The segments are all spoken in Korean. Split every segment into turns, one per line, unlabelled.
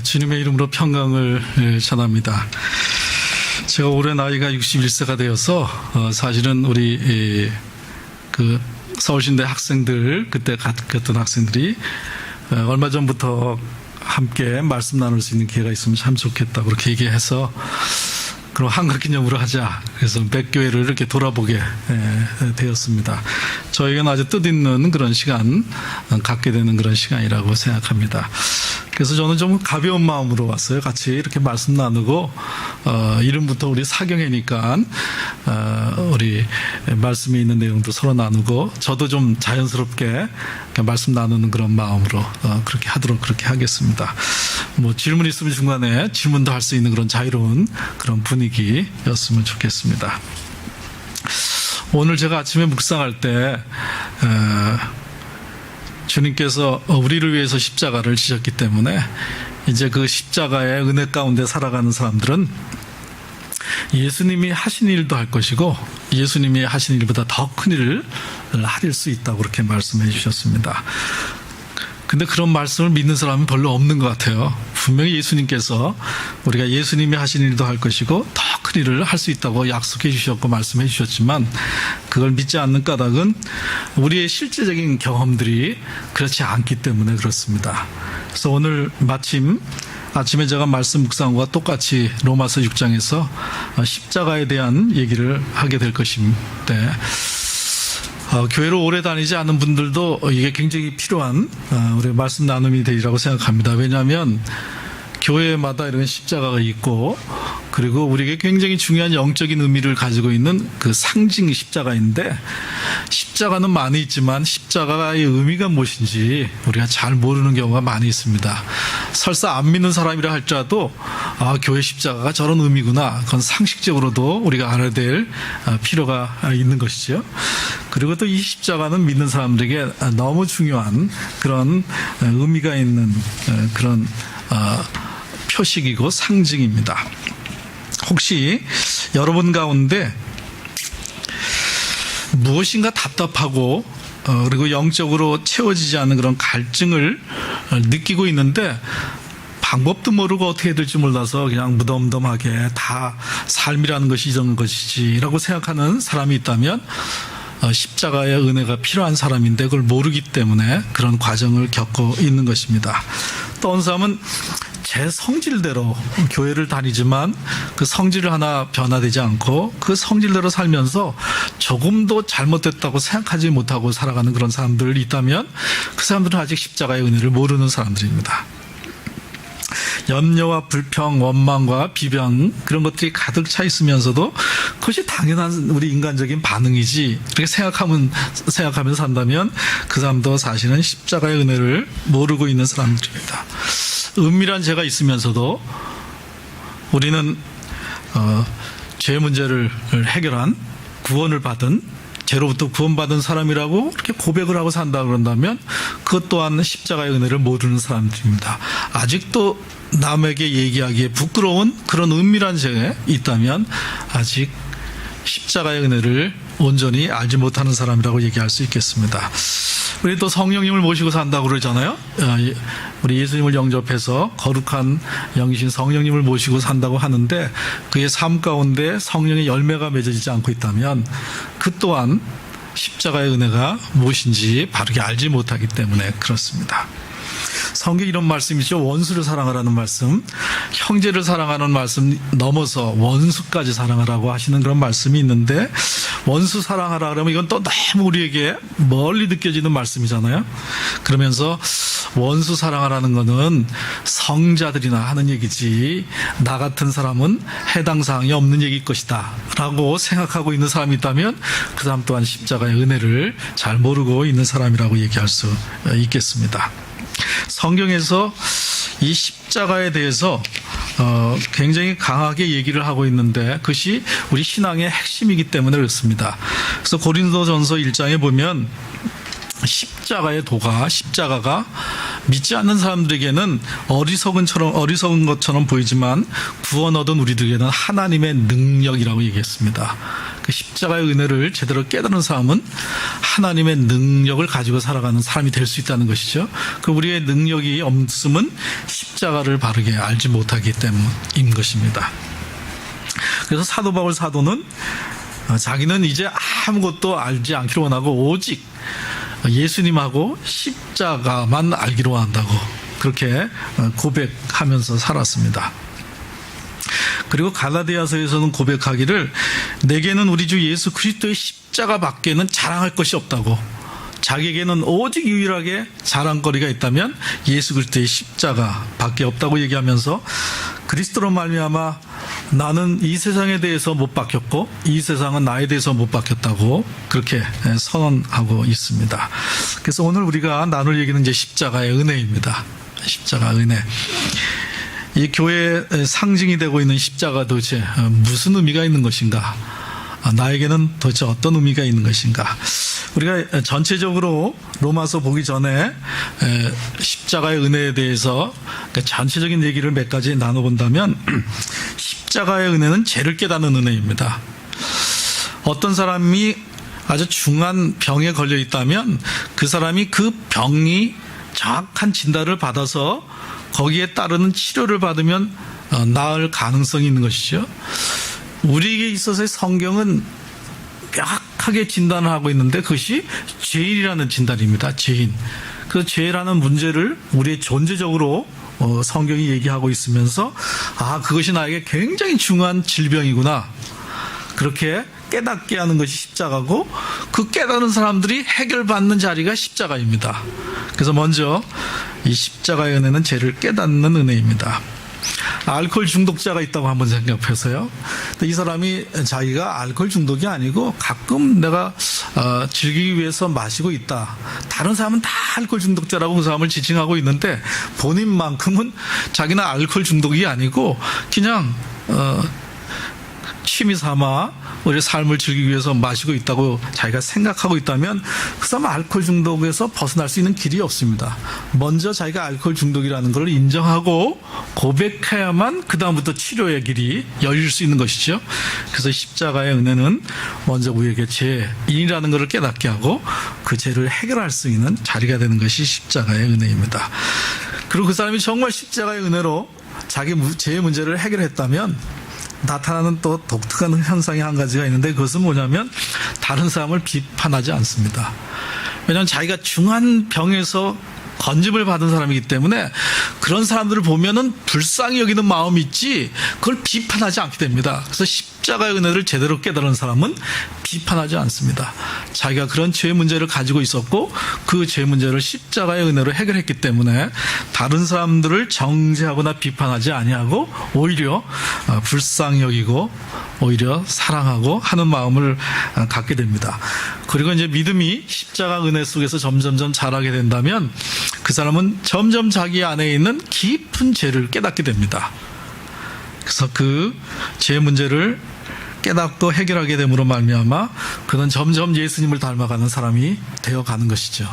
주님의 이름으로 평강을 전합니다. 제가 올해 나이가 61세가 되어서 사실은 우리 그 서울신대 학생들, 그때 갔던 학생들이 얼마 전부터 함께 말씀 나눌 수 있는 기회가 있으면 참 좋겠다 그렇게 얘기해서 그럼 한국기념으로 하자. 그래서 백교회를 이렇게 돌아보게 되었습니다. 저에게는 아주 뜻있는 그런 시간 갖게 되는 그런 시간이라고 생각합니다. 그래서 저는 좀 가벼운 마음으로 왔어요. 같이 이렇게 말씀 나누고 이름부터 우리 사경회니까 우리 말씀에 있는 내용도 서로 나누고 저도 좀 자연스럽게 말씀 나누는 그런 마음으로 그렇게 하도록 그렇게 하겠습니다. 뭐 질문 있으면 중간에 질문도 할 수 있는 그런 자유로운 그런 분위기였으면 좋겠습니다. 오늘 제가 아침에 묵상할 때 주님께서 우리를 위해서 십자가를 지셨기 때문에 이제 그 십자가의 은혜 가운데 살아가는 사람들은 예수님이 하신 일도 할 것이고 예수님이 하신 일보다 더 큰 일을 할 수 있다고 그렇게 말씀해 주셨습니다. 근데 그런 말씀을 믿는 사람은 별로 없는 것 같아요. 분명히 예수님께서 우리가 예수님이 하신 일도 할 것이고 더 큰 일을 할 수 있다고 약속해 주셨고 말씀해 주셨지만 그걸 믿지 않는 까닭은 우리의 실제적인 경험들이 그렇지 않기 때문에 그렇습니다. 그래서 오늘 마침 아침에 제가 말씀 묵상과 똑같이 로마서 6장에서 십자가에 대한 얘기를 하게 될 것인데 교회를 오래 다니지 않은 분들도 이게 굉장히 필요한 우리 말씀 나눔이 되리라고 생각합니다. 왜냐하면 교회마다 이런 십자가가 있고 그리고 우리에게 굉장히 중요한 영적인 의미를 가지고 있는 그 상징 십자가인데 십자가는 많이 있지만 십자가의 의미가 무엇인지 우리가 잘 모르는 경우가 많이 있습니다. 설사 안 믿는 사람이라 할지라도 교회 십자가가 저런 의미구나. 그건 상식적으로도 우리가 알아야 될 필요가 있는 것이죠. 그리고 또 이 십자가는 믿는 사람들에게 너무 중요한 그런 의미가 있는 그런 표식이고 상징입니다. 혹시 여러분 가운데 무엇인가 답답하고 그리고 영적으로 채워지지 않는 그런 갈증을 느끼고 있는데 방법도 모르고 어떻게 해야 될지 몰라서 그냥 무덤덤하게 다 삶이라는 것이 이런 것이지라고 생각하는 사람이 있다면 십자가의 은혜가 필요한 사람인데 그걸 모르기 때문에 그런 과정을 겪고 있는 것입니다. 또 어느 사람은 제 성질대로 교회를 다니지만 그 성질 하나 변화되지 않고 그 성질대로 살면서 조금도 잘못됐다고 생각하지 못하고 살아가는 그런 사람들이 있다면 그 사람들은 아직 십자가의 은혜를 모르는 사람들입니다. 염려와 불평, 원망과 비방 그런 것들이 가득 차 있으면서도 그것이 당연한 우리 인간적인 반응이지 이렇게 생각하면서 산다면 그 사람도 사실은 십자가의 은혜를 모르고 있는 사람들입니다. 은밀한 죄가 있으면서도 우리는 죄 문제를 해결한 구원을 받은 죄로부터 구원받은 사람이라고 이렇게 고백을 하고 산다 그런다면 그것 또한 십자가의 은혜를 모르는 사람들입니다. 아직도 남에게 얘기하기에 부끄러운 그런 은밀한 죄가 있다면 아직 십자가의 은혜를 온전히 알지 못하는 사람이라고 얘기할 수 있겠습니다. 우리 또 성령님을 모시고 산다고 그러잖아요. 우리 예수님을 영접해서 거룩한 영이신 성령님을 모시고 산다고 하는데 그의 삶 가운데 성령의 열매가 맺어지지 않고 있다면 그 또한 십자가의 은혜가 무엇인지 바르게 알지 못하기 때문에 그렇습니다. 성경에 이런 말씀이죠. 원수를 사랑하라는 말씀, 형제를 사랑하는 말씀 넘어서 원수까지 사랑하라고 하시는 그런 말씀이 있는데 원수 사랑하라 그러면 이건 또 너무 우리에게 멀리 느껴지는 말씀이잖아요. 그러면서 원수 사랑하라는 거는 성자들이나 하는 얘기지 나 같은 사람은 해당 사항이 없는 얘기일 것이다 라고 생각하고 있는 사람이 있다면 그 사람 또한 십자가의 은혜를 잘 모르고 있는 사람이라고 얘기할 수 있겠습니다. 성경에서 이 십자가에 대해서 굉장히 강하게 얘기를 하고 있는데 그것이 우리 신앙의 핵심이기 때문에 그렇습니다. 그래서 고린도전서 1장에 보면 십자가가 믿지 않는 사람들에게는 어리석은 것처럼 보이지만 구원 얻은 우리들에게는 하나님의 능력이라고 얘기했습니다. 그 십자가의 은혜를 제대로 깨달은 사람은 하나님의 능력을 가지고 살아가는 사람이 될 수 있다는 것이죠. 그 우리의 능력이 없음은 십자가를 바르게 알지 못하기 때문인 것입니다. 그래서 사도 바울 사도는 자기는 이제 아무것도 알지 않기로 원하고 오직 예수님하고 십자가만 알기로 원한다고 그렇게 고백하면서 살았습니다. 그리고 갈라디아서에서는 고백하기를 내게는 우리 주 예수 그리스도의 십자가밖에는 자랑할 것이 없다고, 자기에게는 오직 유일하게 자랑거리가 있다면 예수 그리스도의 십자가밖에 없다고 얘기하면서 그리스도로 말미암아 나는 이 세상에 대해서 못 박혔고 이 세상은 나에 대해서 못 박혔다고 그렇게 선언하고 있습니다. 그래서 오늘 우리가 나눌 얘기는 이제 십자가의 은혜입니다. 십자가 은혜. 이 교회의 상징이 되고 있는 십자가 도대체 무슨 의미가 있는 것인가? 나에게는 도대체 어떤 의미가 있는 것인가? 우리가 전체적으로 로마서 보기 전에 십자가의 은혜에 대해서 전체적인 얘기를 몇 가지 나눠본다면 십자가의 은혜는 죄를 깨닫는 은혜입니다. 어떤 사람이 아주 중한 병에 걸려 있다면 그 사람이 그 병이 정확한 진단을 받아서 거기에 따르는 치료를 받으면 나을 가능성이 있는 것이죠. 우리에게 있어서의 성경은 명확하게 진단을 하고 있는데 그것이 죄인이라는 진단입니다. 죄인. 그 죄라는 문제를 우리의 존재적으로 성경이 얘기하고 있으면서 그것이 나에게 굉장히 중요한 질병이구나. 그렇게 깨닫게 하는 것이 십자가고 그 깨닫는 사람들이 해결받는 자리가 십자가입니다. 그래서 먼저 이 십자가의 은혜는 죄를 깨닫는 은혜입니다. 알코올 중독자가 있다고 한번 생각해서요. 이 사람이 자기가 알코올 중독이 아니고 가끔 내가 즐기기 위해서 마시고 있다. 다른 사람은 다 알코올 중독자라고 그 사람을 지칭하고 있는데 본인만큼은 자기는 알코올 중독이 아니고 그냥 취미 삼아 우리의 삶을 즐기기 위해서 마시고 있다고 자기가 생각하고 있다면 그 사람은 알코올 중독에서 벗어날 수 있는 길이 없습니다. 먼저 자기가 알코올 중독이라는 걸 인정하고 고백해야만 그 다음부터 치료의 길이 열릴 수 있는 것이죠. 그래서 십자가의 은혜는 먼저 우리에게 죄인이라는 것을 깨닫게 하고 그 죄를 해결할 수 있는 자리가 되는 것이 십자가의 은혜입니다. 그리고 그 사람이 정말 십자가의 은혜로 자기 죄의 문제를 해결했다면 나타나는 또 독특한 현상이 한 가지가 있는데 그것은 뭐냐면 다른 사람을 비판하지 않습니다. 왜냐하면 자기가 중한 병에서 건짐을 받은 사람이기 때문에 그런 사람들을 보면은 불쌍히 여기는 마음이 있지 그걸 비판하지 않게 됩니다. 그래서 십자가의 은혜를 제대로 깨달은 사람은 비판하지 않습니다. 자기가 그런 죄 문제를 가지고 있었고 그 죄 문제를 십자가의 은혜로 해결했기 때문에 다른 사람들을 정죄하거나 비판하지 아니하고 오히려 불쌍히 여기고 오히려 사랑하고 하는 마음을 갖게 됩니다. 그리고 이제 믿음이 십자가 은혜 속에서 점점점 자라게 된다면 그 사람은 점점 자기 안에 있는 깊은 죄를 깨닫게 됩니다. 그래서 그 죄 문제를 깨닫고 해결하게 됨으로 말미암아 그는 점점 예수님을 닮아가는 사람이 되어가는 것이죠.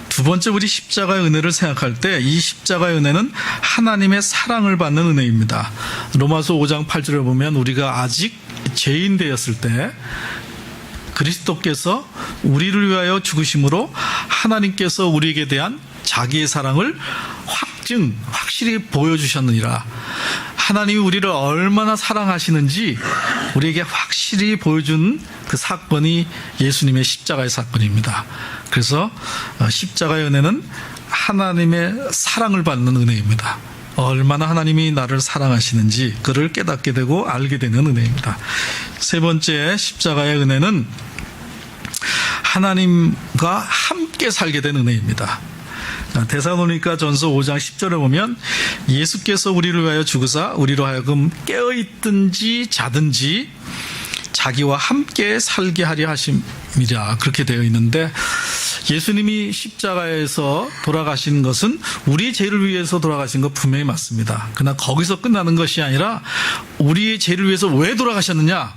두 번째 우리 십자가의 은혜를 생각할 때 이 십자가의 은혜는 하나님의 사랑을 받는 은혜입니다. 로마서 5장 8절에 보면 우리가 아직 죄인 되었을 때 그리스도께서 우리를 위하여 죽으심으로 하나님께서 우리에게 대한 자기의 사랑을 확실히 보여주셨느니라. 하나님이 우리를 얼마나 사랑하시는지 우리에게 확실히 보여준 그 사건이 예수님의 십자가의 사건입니다. 그래서 십자가의 은혜는 하나님의 사랑을 받는 은혜입니다. 얼마나 하나님이 나를 사랑하시는지 그를 깨닫게 되고 알게 되는 은혜입니다. 세 번째 십자가의 은혜는 하나님과 함께 살게 된 은혜입니다. 데살로니가 전서 5장 10절에 보면 예수께서 우리를 위하여 죽으사 우리로 하여금 깨어있든지 자든지 자기와 함께 살게 하려 하심이라 그렇게 되어 있는데 예수님이 십자가에서 돌아가신 것은 우리의 죄를 위해서 돌아가신 것 분명히 맞습니다. 그러나 거기서 끝나는 것이 아니라 우리의 죄를 위해서 왜 돌아가셨느냐?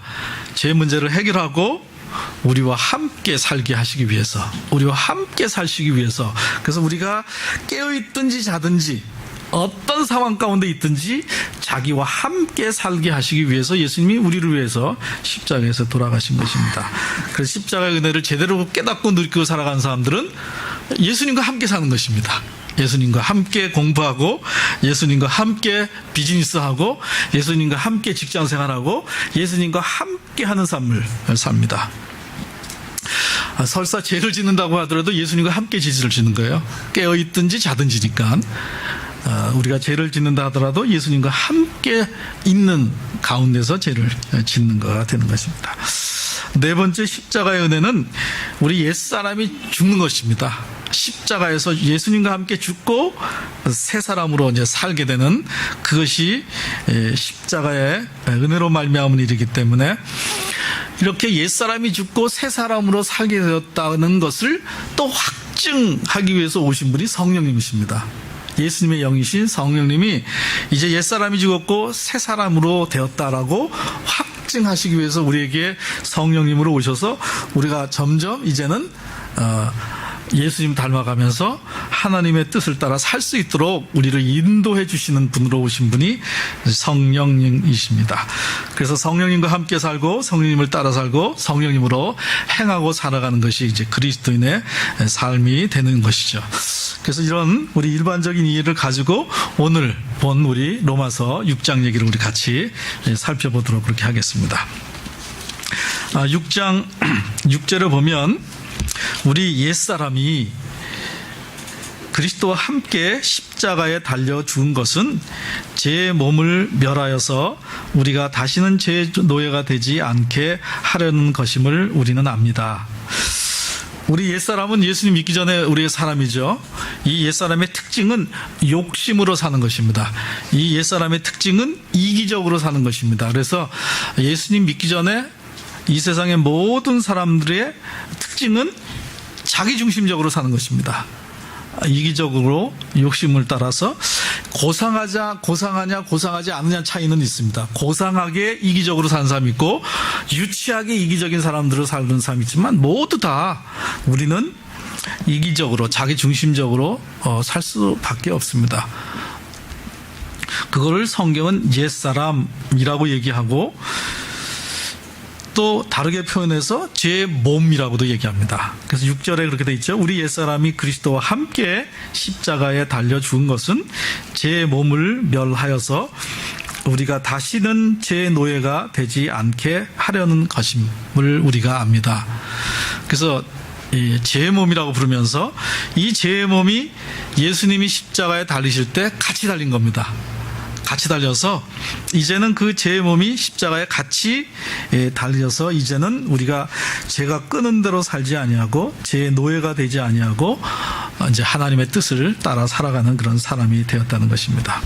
죄 문제를 해결하고 우리와 함께 살게 하시기 위해서, 우리와 함께 사시기 위해서. 그래서 우리가 깨어있든지 자든지 어떤 상황 가운데 있든지 자기와 함께 살게 하시기 위해서 예수님이 우리를 위해서 십자가에서 돌아가신 것입니다. 그래서 십자가의 은혜를 제대로 깨닫고 느끼고 살아가는 사람들은 예수님과 함께 사는 것입니다. 예수님과 함께 공부하고 예수님과 함께 비즈니스하고 예수님과 함께 직장생활하고 예수님과 함께 하는 삶을 삽니다. 설사 죄를 짓는다고 하더라도 예수님과 함께 죄를 짓는 거예요. 깨어있든지 자든지니까. 우리가 죄를 짓는다 하더라도 예수님과 함께 있는 가운데서 죄를 짓는 거가 되는 것입니다. 네 번째 십자가의 은혜는 우리 옛사람이 죽는 것입니다. 십자가에서 예수님과 함께 죽고 새 사람으로 이제 살게 되는 그것이 십자가의 은혜로 말미암은 일이기 때문에 이렇게 옛사람이 죽고 새 사람으로 살게 되었다는 것을 또 확증하기 위해서 오신 분이 성령님이십니다. 예수님의 영이신 성령님이 이제 옛사람이 죽었고 새 사람으로 되었다라고 확증하시기 위해서 우리에게 성령님으로 오셔서 우리가 점점 이제는 예수님 닮아가면서 하나님의 뜻을 따라 살 수 있도록 우리를 인도해 주시는 분으로 오신 분이 성령님이십니다. 그래서 성령님과 함께 살고 성령님을 따라 살고 성령님으로 행하고 살아가는 것이 이제 그리스도인의 삶이 되는 것이죠. 그래서 이런 우리 일반적인 이해를 가지고 오늘 본 우리 로마서 6장 얘기를 우리 같이 살펴보도록 그렇게 하겠습니다. 6장 6절을 보면 우리 옛사람이 그리스도와 함께 십자가에 달려 죽은 것은 제 몸을 멸하여서 우리가 다시는 제 노예가 되지 않게 하려는 것임을 우리는 압니다. 우리 옛사람은 예수님 믿기 전에 우리의 사람이죠. 이 옛사람의 특징은 욕심으로 사는 것입니다. 이 옛사람의 특징은 이기적으로 사는 것입니다. 그래서 예수님 믿기 전에 이 세상의 모든 사람들의 특징은 자기중심적으로 사는 것입니다. 이기적으로 욕심을 따라서 고상하지 않느냐 차이는 있습니다. 고상하게 이기적으로 사는 사람이 있고 유치하게 이기적인 사람들을 사는 사람이 있지만 모두 다 우리는 이기적으로 자기중심적으로 살 수밖에 없습니다. 그거를 성경은 옛사람이라고 얘기하고 또 다르게 표현해서 제 몸이라고도 얘기합니다. 그래서 6절에 그렇게 돼 있죠. 우리 옛사람이 그리스도와 함께 십자가에 달려 죽은 것은 제 몸을 멸하여서 우리가 다시는 제 노예가 되지 않게 하려는 것임을 우리가 압니다. 그래서 이 제 몸이라고 부르면서 이 제 몸이 예수님이 십자가에 달리실 때 같이 달린 겁니다. 같이 달려서 이제는 그 제 몸이 십자가에 같이 달려서 이제는 우리가 제가 끄는 대로 살지 아니하고 제 노예가 되지 아니하고 이제 하나님의 뜻을 따라 살아가는 그런 사람이 되었다는 것입니다.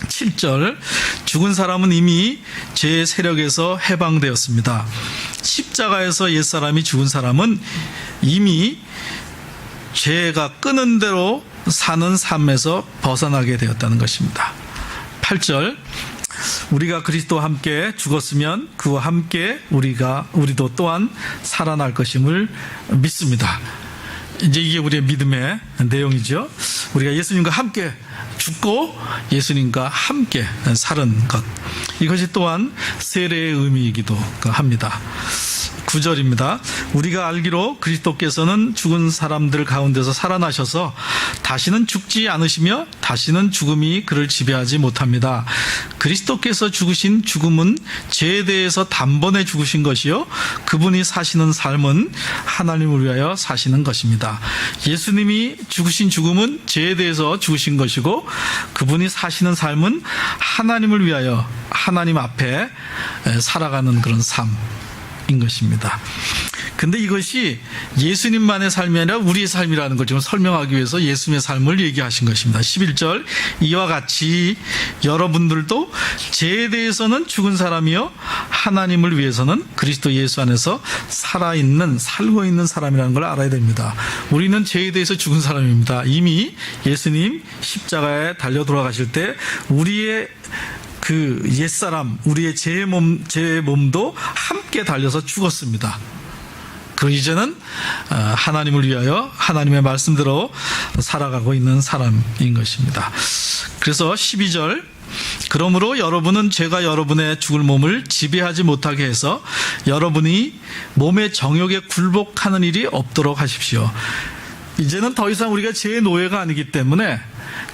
7절 죽은 사람은 이미 죄의 세력에서 해방되었습니다. 십자가에서 옛사람이 죽은 사람은 이미 죄가 끄는 대로 사는 삶에서 벗어나게 되었다는 것입니다. 8절 우리가 그리스도와 함께 죽었으면 그와 함께 우리도 또한 살아날 것임을 믿습니다. 이제 이게 우리의 믿음의 내용이죠. 우리가 예수님과 함께 죽고 예수님과 함께 사는 것, 이것이 또한 세례의 의미이기도 합니다. 9절입니다. 우리가 알기로 그리스도께서는 죽은 사람들 가운데서 살아나셔서 다시는 죽지 않으시며 다시는 죽음이 그를 지배하지 못합니다. 그리스도께서 죽으신 죽음은 죄에 대해서 단번에 죽으신 것이요 그분이 사시는 삶은 하나님을 위하여 사시는 것입니다. 예수님이 죽으신 죽음은 죄에 대해서 죽으신 것이고 그분이 사시는 삶은 하나님을 위하여 하나님 앞에 살아가는 그런 삶인 것입니다. 근데 이것이 예수님만의 삶이 아니라 우리의 삶이라는 걸 지금 설명하기 위해서 예수님의 삶을 얘기하신 것입니다. 11절 이와 같이 여러분들도 죄에 대해서는 죽은 사람이요 하나님을 위해서는 그리스도 예수 안에서 살고 있는 사람이라는 걸 알아야 됩니다. 우리는 죄에 대해서 죽은 사람입니다. 이미 예수님 십자가에 달려 돌아가실 때 우리의 그 옛사람, 우리의 제 몸도 함께 달려서 죽었습니다. 그리고 이제는 하나님을 위하여 하나님의 말씀대로 살아가고 있는 사람인 것입니다. 그래서 12절 그러므로 여러분은 제가 여러분의 죽을 몸을 지배하지 못하게 해서 여러분이 몸의 정욕에 굴복하는 일이 없도록 하십시오. 이제는 더 이상 우리가 죄의 노예가 아니기 때문에,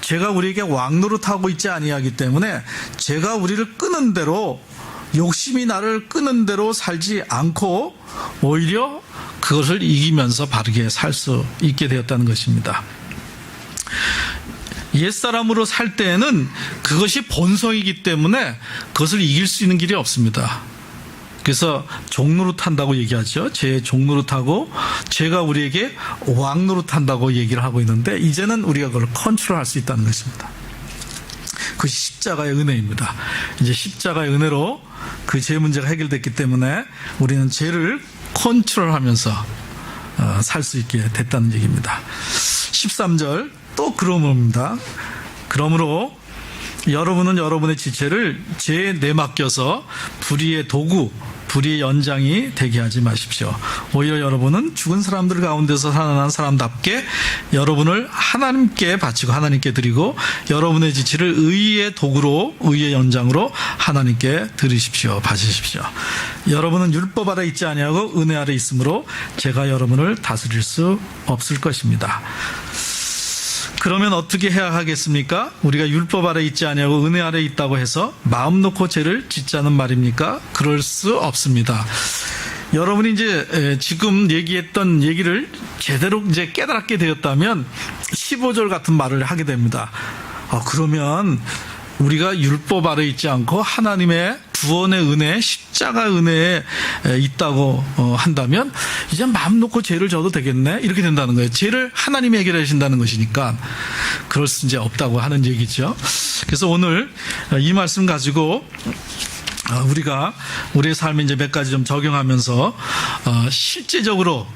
죄가 우리에게 왕노릇하고 있지 아니하기 때문에 죄가 우리를 끄는 대로, 욕심이 나를 끄는 대로 살지 않고 오히려 그것을 이기면서 바르게 살 수 있게 되었다는 것입니다. 옛사람으로 살 때에는 그것이 본성이기 때문에 그것을 이길 수 있는 길이 없습니다. 그래서 종노릇한다고 얘기하죠. 죄의 종노릇하고 죄가 우리에게 왕노릇한다고 얘기를 하고 있는데, 이제는 우리가 그걸 컨트롤할 수 있다는 것입니다. 그것이 십자가의 은혜입니다. 이제 십자가의 은혜로 그 죄 문제가 해결됐기 때문에 우리는 죄를 컨트롤하면서 살 수 있게 됐다는 얘기입니다. 13절 또 그러므로입니다. 그러므로 여러분은 여러분의 지체를 죄에 내맡겨서 불의의 도구, 불의의 연장이 되게 하지 마십시오. 오히려 여러분은 죽은 사람들 가운데서 살아난 사람답게 여러분을 하나님께 바치고 하나님께 드리고, 여러분의 지체를 의의 도구로, 의의 연장으로 하나님께 드리십시오. 바치십시오. 여러분은 율법 아래 있지 아니하고 은혜 아래 있으므로 제가 여러분을 다스릴 수 없을 것입니다. 그러면 어떻게 해야 하겠습니까? 우리가 율법 아래 있지 아니하고 은혜 아래 있다고 해서 마음 놓고 죄를 짓자는 말입니까? 그럴 수 없습니다. 여러분이 이제 지금 얘기했던 얘기를 제대로 이제 깨달게 되었다면 15절 같은 말을 하게 됩니다. 그러면 우리가 율법 아래 있지 않고 하나님의 구원의 은혜, 십자가 은혜에 있다고 한다면 이제 마음 놓고 죄를 져도 되겠네, 이렇게 된다는 거예요. 죄를 하나님이 해결해 주신다는 것이니까 그럴 수 이제 없다고 하는 얘기죠. 그래서 오늘 이 말씀 가지고 우리가 우리의 삶에 이제 몇 가지 좀 적용하면서 실제적으로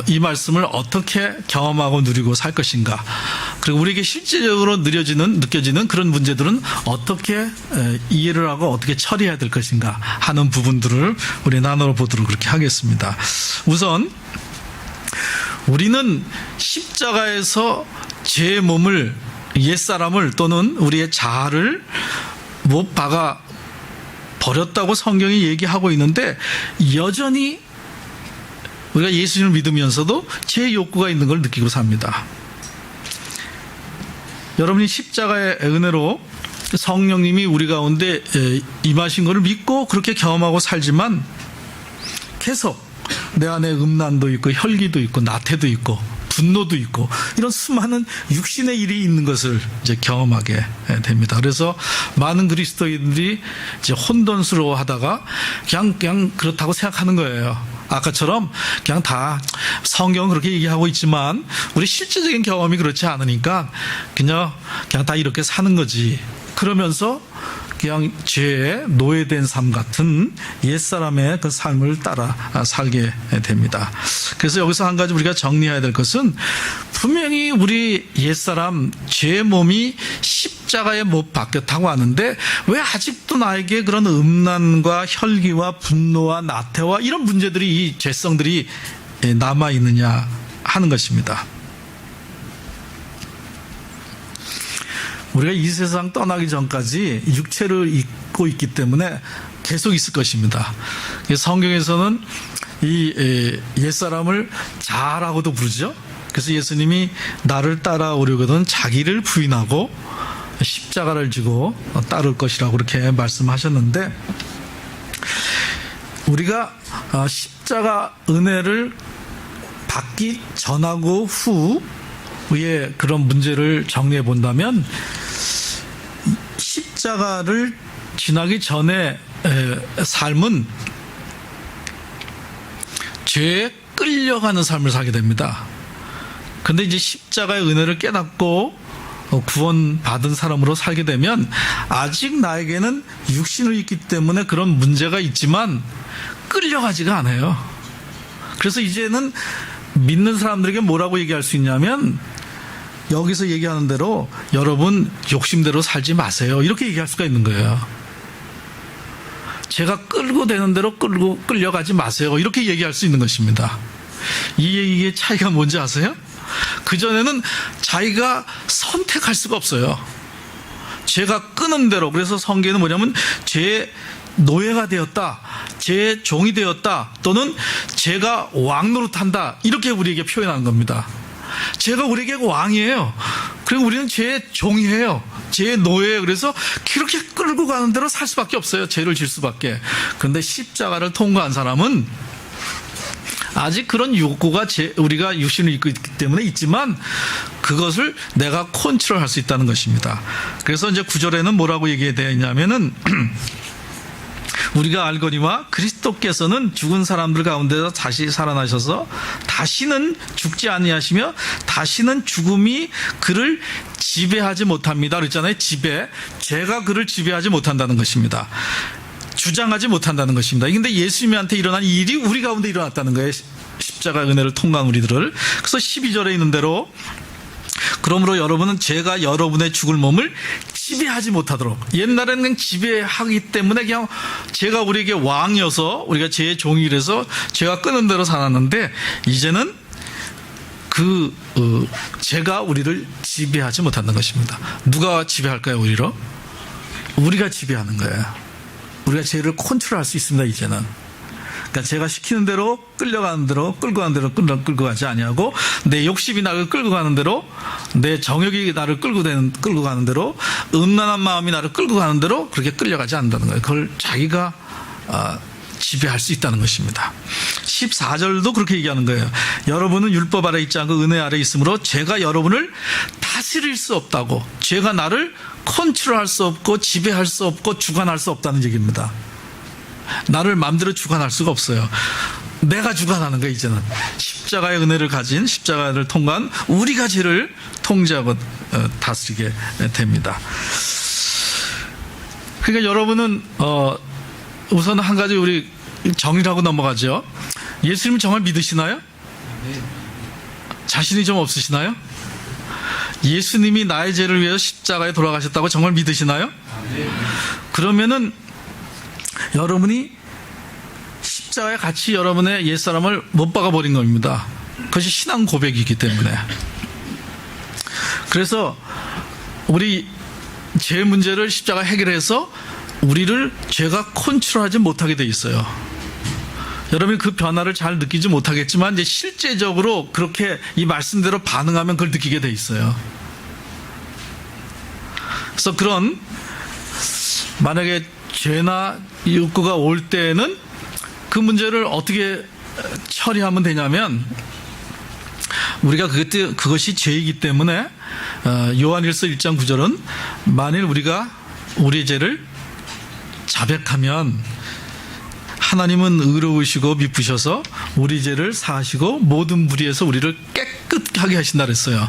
이 말씀을 어떻게 경험하고 누리고 살 것인가, 그리고 우리에게 실제적으로 느껴지는 그런 문제들은 어떻게 이해를 하고 어떻게 처리해야 될 것인가 하는 부분들을 우리 나눠 보도록 그렇게 하겠습니다. 우선 우리는 십자가에서 제 몸을, 옛사람을 또는 우리의 자아를 못 박아 버렸다고 성경이 얘기하고 있는데, 여전히 우리가 예수님을 믿으면서도 제 욕구가 있는 걸 느끼고 삽니다. 여러분이 십자가의 은혜로 성령님이 우리 가운데 임하신 것을 믿고 그렇게 경험하고 살지만 계속 내 안에 음란도 있고 혈기도 있고 나태도 있고 분노도 있고 이런 수많은 육신의 일이 있는 것을 이제 경험하게 됩니다. 그래서 많은 그리스도인들이 이제 혼돈스러워하다가 그냥 그렇다고 생각하는 거예요. 아까처럼 그냥 다 성경은 그렇게 얘기하고 있지만 우리 실제적인 경험이 그렇지 않으니까 그냥 다 이렇게 사는 거지. 그러면서 그냥 죄에 노예된 삶 같은 옛사람의 그 삶을 따라 살게 됩니다. 그래서 여기서 한 가지 우리가 정리해야 될 것은, 분명히 우리 옛사람 죄의 몸이 십자가에 못 박혔다고 하는데 왜 아직도 나에게 그런 음란과 혈기와 분노와 나태와 이런 문제들이, 이 죄성들이 남아있느냐 하는 것입니다. 우리가 이 세상 떠나기 전까지 육체를 입고 있기 때문에 계속 있을 것입니다. 성경에서는 이 옛사람을 자아라고도 부르죠. 그래서 예수님이 나를 따라오려거든 자기를 부인하고 십자가를 지고 따를 것이라고 그렇게 말씀하셨는데, 우리가 십자가 은혜를 받기 전하고 후의 그런 문제를 정리해 본다면, 십자가를 지나기 전에 삶은 죄에 끌려가는 삶을 살게 됩니다. 근데 이제 십자가의 은혜를 깨닫고 구원받은 사람으로 살게 되면 아직 나에게는 육신을 입기 때문에 그런 문제가 있지만 끌려가지가 않아요. 그래서 이제는 믿는 사람들에게 뭐라고 얘기할 수 있냐면, 여기서 얘기하는 대로 여러분 욕심대로 살지 마세요, 이렇게 얘기할 수가 있는 거예요. 제가 끌고 되는 대로 끌려가지 마세요, 이렇게 얘기할 수 있는 것입니다. 이 얘기의 차이가 뭔지 아세요? 그전에는 자기가 선택할 수가 없어요. 제가 끄는 대로, 그래서 성경에는 뭐냐면 제 노예가 되었다, 제 종이 되었다, 또는 제가 왕 노릇한다, 이렇게 우리에게 표현한 겁니다. 제가 우리에게 왕이에요. 그리고 우리는 제 종이에요. 제 노예예요. 그래서 그렇게 끌고 가는 대로 살 수밖에 없어요. 죄를 질 수밖에. 그런데 십자가를 통과한 사람은 아직 그런 욕구가 우리가 육신을 입고 있기 때문에 있지만 그것을 내가 컨트롤할 수 있다는 것입니다. 그래서 이제 9절에는 뭐라고 얘기되어 있냐면은 우리가 알거니와 그리스도께서는 죽은 사람들 가운데서 다시 살아나셔서 다시는 죽지 아니하시며 다시는 죽음이 그를 지배하지 못합니다. 그랬잖아요. 죄가 그를 지배하지 못한다는 것입니다. 주장하지 못한다는 것입니다. 근데 예수님한테 일어난 이 일이 우리 가운데 일어났다는 거예요. 십자가 은혜를 통과한 우리들을. 그래서 12절에 있는 대로 그러므로 여러분은 죄가 여러분의 죽을 몸을 지배하지 못하도록, 옛날에는 그냥 지배하기 때문에 그냥 죄가 우리에게 왕이어서 우리가 죄의 종이라서 죄가 끄는 대로 살았는데 이제는 죄가 우리를 지배하지 못한다는 것입니다. 누가 지배할까요? 우리가 지배하는 거예요. 우리가 죄를 컨트롤할 수 있습니다. 이제는. 그러니까 제가 시키는 대로 끌려가는 대로 끌고 가는 대로 끌고 가지 아니하고 내 욕심이 나를 끌고 가는 대로, 내 정욕이 나를 끌고 가는 대로, 음란한 마음이 나를 끌고 가는 대로 그렇게 끌려가지 않는다는 거예요. 그걸 자기가 지배할 수 있다는 것입니다. 14절도 그렇게 얘기하는 거예요. 여러분은 율법 아래 있지 않고 은혜 아래 있으므로 죄가 여러분을 다스릴 수 없다고. 죄가 나를 컨트롤할 수 없고 지배할 수 없고 주관할 수 없다는 얘기입니다. 나를 마음대로 주관할 수가 없어요. 내가 주관하는 거예요. 이제는 십자가의 은혜를 가진, 십자가를 통과한 우리가 죄를 통제하고 다스리게 됩니다. 그러니까 여러분은 우선 한 가지 우리 정리를 하고 넘어가죠. 예수님 정말 믿으시나요? 자신이 좀 없으시나요? 예수님이 나의 죄를 위해서 십자가에 돌아가셨다고 정말 믿으시나요? 그러면은 여러분이 십자가에 같이 여러분의 옛사람을 못 박아 버린 겁니다. 그것이 신앙 고백이기 때문에. 그래서 우리 죄 문제를 십자가 해결해서 우리를 죄가 컨트롤하지 못하게 돼 있어요. 여러분이 그 변화를 잘 느끼지 못하겠지만 이제 실제적으로 그렇게 이 말씀대로 반응하면 그걸 느끼게 돼 있어요. 그래서 그런 만약에 죄나 욕구가 올 때는 그 문제를 어떻게 처리하면 되냐면, 우리가 그것이 죄이기 때문에 요한일서 1장 9절은 만일 우리가 우리의 죄를 자백하면 하나님은 의로우시고 미쁘셔서 우리 죄를 사하시고 모든 무리에서 우리를 깨끗하게 하신다 그랬어요.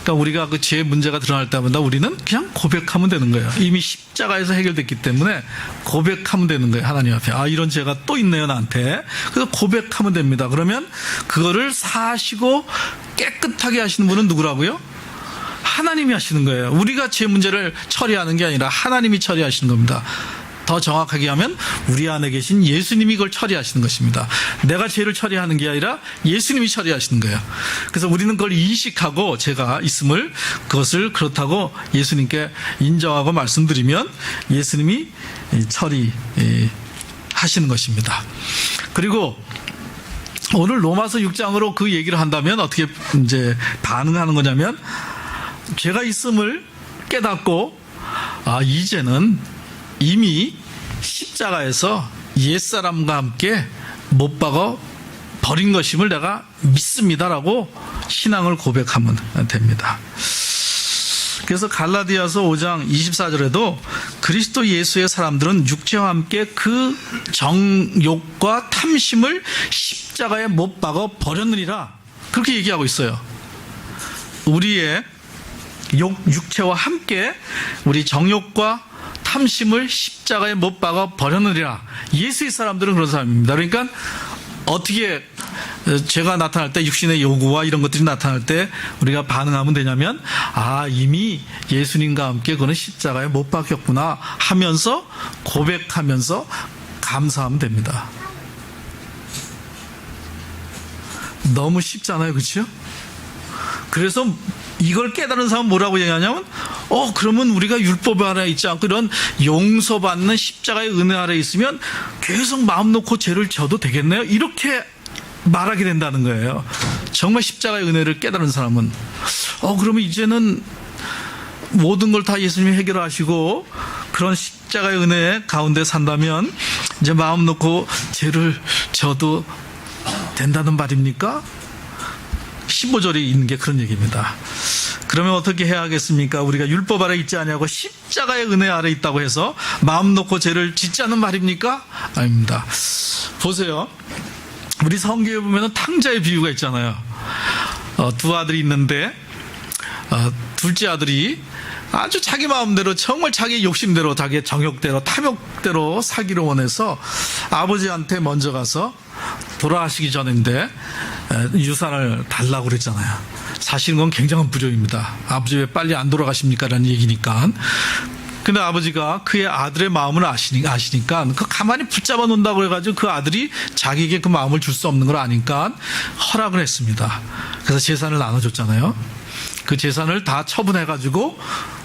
그러니까 우리가 그 죄 문제가 드러날 때마다 우리는 그냥 고백하면 되는 거예요. 이미 십자가에서 해결됐기 때문에 고백하면 되는 거예요. 하나님 앞에. 이런 죄가 또 있네요, 나한테. 그래서 고백하면 됩니다. 그러면 그거를 사하시고 깨끗하게 하시는 분은 누구라고요? 하나님이 하시는 거예요. 우리가 죄 문제를 처리하는 게 아니라 하나님이 처리하시는 겁니다. 더 정확하게 하면 우리 안에 계신 예수님이 그걸 처리하시는 것입니다. 내가 죄를 처리하는 게 아니라 예수님이 처리하시는 거예요. 그래서 우리는 그걸 인식하고 죄가 있음을, 그것을 그렇다고 예수님께 인정하고 말씀드리면 예수님이 처리하시는 것입니다. 그리고 오늘 로마서 6장으로 그 얘기를 한다면 어떻게 이제 반응하는 거냐면, 죄가 있음을 깨닫고 이제는 이미 십자가에서 옛사람과 함께 못 박아 버린 것임을 내가 믿습니다라고 신앙을 고백하면 됩니다. 그래서 갈라디아서 5장 24절에도 그리스도 예수의 사람들은 육체와 함께 그 정욕과 탐심을 십자가에 못 박아 버렸느니라, 그렇게 얘기하고 있어요. 우리의 육체와 함께 우리 정욕과 탐심을 십자가에 못 박아 버렸느니라. 예수의 사람들은 그런 사람입니다. 그러니까 어떻게 죄가 나타날 때, 육신의 요구와 이런 것들이 나타날 때 우리가 반응하면 되냐면, 이미 예수님과 함께 그는 십자가에 못 박혔구나 하면서 고백하면서 감사하면 됩니다. 너무 쉽잖아요, 그렇죠? 그래서 이걸 깨달은 사람은 뭐라고 얘기하냐면 그러면 우리가 율법 아래 있지 않고 이런 용서받는 십자가의 은혜 아래 있으면 계속 마음 놓고 죄를 져도 되겠네요. 이렇게 말하게 된다는 거예요. 정말 십자가의 은혜를 깨달은 사람은 그러면 이제는 모든 걸 다 예수님이 해결하시고 그런 십자가의 은혜 가운데 산다면 이제 마음 놓고 죄를 져도 된다는 말입니까? 15절에 있는 게 그런 얘기입니다. 그러면 어떻게 해야 하겠습니까? 우리가 율법 아래 있지 않냐고 십자가의 은혜 아래 있다고 해서 마음 놓고 죄를 짓지 않는 말입니까? 아닙니다. 보세요. 우리 성경에 보면 탕자의 비유가 있잖아요. 두 아들이 있는데 둘째 아들이 아주 자기 마음대로 정말 자기 욕심대로 자기 정욕대로 탐욕대로 살기를 원해서 아버지한테 먼저 가서 돌아가시기 전인데 유산을 달라고 그랬잖아요. 사실은 그건 굉장한 불효입니다. 아버지 왜 빨리 안 돌아가십니까? 라는 얘기니까. 근데 아버지가 그의 아들의 마음을 아시니까 그 가만히 붙잡아 놓는다고 해가지고 그 아들이 자기에게 그 마음을 줄 수 없는 걸 아니까 허락을 했습니다. 그래서 재산을 나눠줬잖아요. 그 재산을 다 처분해가지고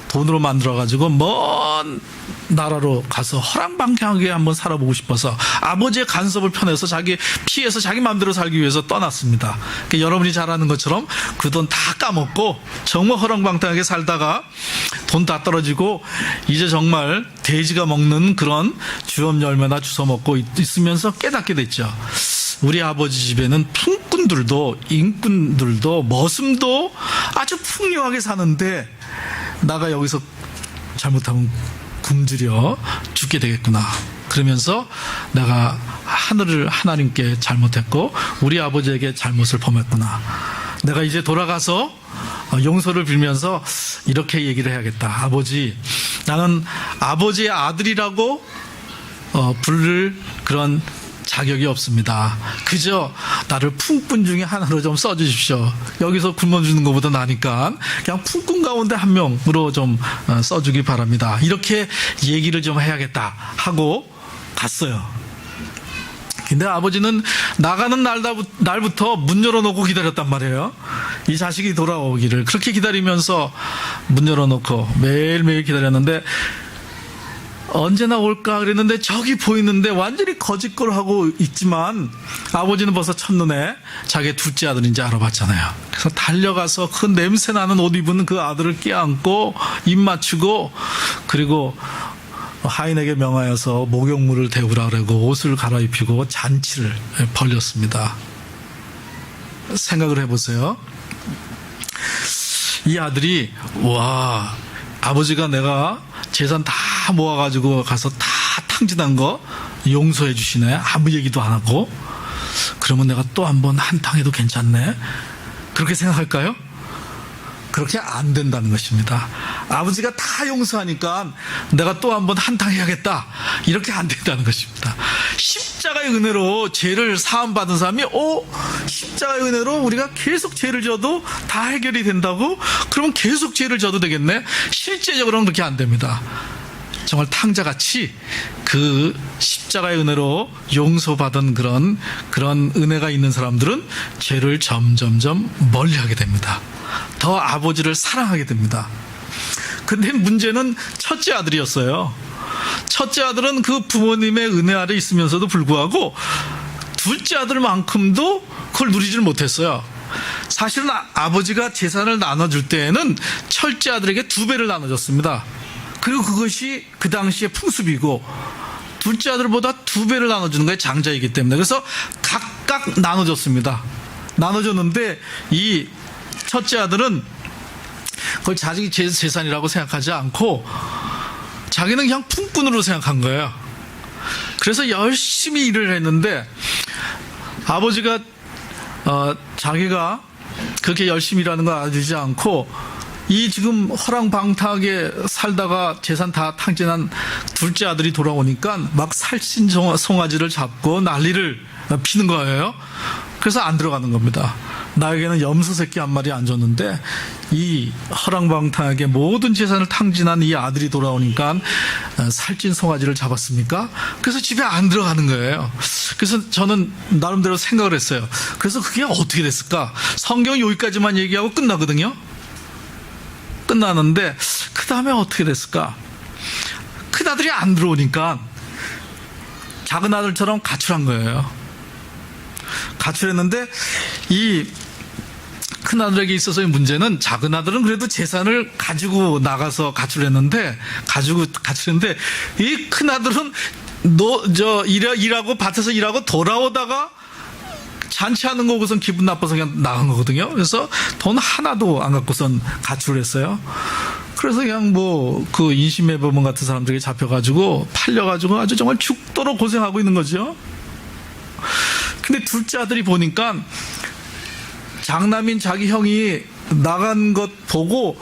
돈으로 만들어가지고 먼 나라로 가서 허랑방탕하게 한번 살아보고 싶어서 아버지의 간섭을 편해서 피해서 자기 마음대로 살기 위해서 떠났습니다. 그러니까 여러분이 잘 아는 것처럼 그 돈 다 까먹고 정말 허랑방탕하게 살다가 돈 다 떨어지고 이제 정말 돼지가 먹는 그런 주엄 열매나 주워 먹고 있으면서 깨닫게 됐죠. 우리 아버지 집에는 품꾼들도 인꾼들도 머슴도 아주 풍요하게 사는데 나가 여기서 잘못하면 굶주려 죽게 되겠구나. 그러면서 내가 하나님께 잘못했고 우리 아버지에게 잘못을 범했구나. 내가 이제 돌아가서 용서를 빌면서 이렇게 얘기를 해야겠다. 아버지, 나는 아버지의 아들이라고 부를 그런 자격이 없습니다. 그저 나를 품꾼 중에 하나로 좀 써주십시오. 여기서 굶어주는 것보다 나니까 그냥 품꾼 가운데 한 명으로 좀 써주기 바랍니다. 이렇게 얘기를 좀 해야겠다 하고 갔어요. 근데 아버지는 나가는 날부터 문 열어놓고 기다렸단 말이에요. 이 자식이 돌아오기를 그렇게 기다리면서 문 열어놓고 매일매일 기다렸는데 언제나 올까 그랬는데 저기 보이는데 완전히 거짓말하고 있지만 아버지는 벌써 첫눈에 자기 둘째 아들인지 알아봤잖아요. 그래서 달려가서 그 냄새나는 옷 입은 그 아들을 껴안고 입 맞추고 그리고 하인에게 명하여서 목욕물을 데우라 그러고 옷을 갈아입히고 잔치를 벌였습니다. 생각을 해보세요. 이 아들이 아버지가 내가 재산 다 모아가지고 가서 다 탕진한 거 용서해 주시네. 아무 얘기도 안 하고. 그러면 내가 또 한번 한탕해도 괜찮네. 그렇게 생각할까요? 그렇게 안 된다는 것입니다. 아버지가 다 용서하니까 내가 또 한번 한탕해야겠다. 이렇게 안 된다는 것입니다. 십자가의 은혜로 죄를 사함받은 사람이 십자가의 은혜로 우리가 계속 죄를 져도 다 해결이 된다고? 그러면 계속 죄를 져도 되겠네? 실제적으로는 그렇게 안 됩니다. 정말 탕자같이 그 십자가의 은혜로 용서받은 그런 은혜가 있는 사람들은 죄를 점점점 멀리하게 됩니다. 더 아버지를 사랑하게 됩니다. 근데 문제는 첫째 아들이었어요. 첫째 아들은 그 부모님의 은혜 아래 있으면서도 불구하고 둘째 아들만큼도 그걸 누리지를 못했어요. 사실은 아버지가 재산을 나눠줄 때에는 첫째 아들에게 2배를 나눠줬습니다. 그리고 그것이 그 당시의 풍습이고 둘째 아들보다 2배를 나눠주는 게 장자이기 때문에 그래서 각각 나눠줬습니다. 나눠줬는데 이 첫째 아들은 그걸 자기 재산이라고 생각하지 않고 자기는 그냥 품꾼으로 생각한 거예요. 그래서 열심히 일을 했는데 아버지가 자기가 그렇게 열심히 일하는 걸 알아주지 않고 이 지금 허랑방탕하게 살다가 재산 다 탕진한 둘째 아들이 돌아오니까 막 살찐 송아지를 잡고 난리를 피는 거예요. 그래서 안 들어가는 겁니다. 나에게는 염소 새끼 한 마리 안 줬는데 이 허랑방탕하게 모든 재산을 탕진한 이 아들이 돌아오니까 살찐 송아지를 잡았습니까? 그래서 집에 안 들어가는 거예요. 그래서 저는 나름대로 생각을 했어요. 그래서 그게 어떻게 됐을까? 성경 여기까지만 얘기하고 끝나거든요. 끝나는데 그 다음에 어떻게 됐을까? 큰 아들이 안 들어오니까 작은 아들처럼 가출한 거예요. 가출했는데 이 큰 아들에게 있어서의 문제는 작은 아들은 그래도 재산을 가지고 나가서 가출했는데 이 큰 아들은 일하고 밭에서 일하고 돌아오다가 잔치하는 거 보고선 기분 나빠서 그냥 나간 거거든요. 그래서 돈 하나도 안 갖고선 가출을 했어요. 그래서 그냥 그 인신매매범 같은 사람들에게 잡혀가지고 팔려가지고 아주 정말 죽도록 고생하고 있는 거죠. 근데 둘째 아들이 보니까 장남인 자기 형이 나간 것 보고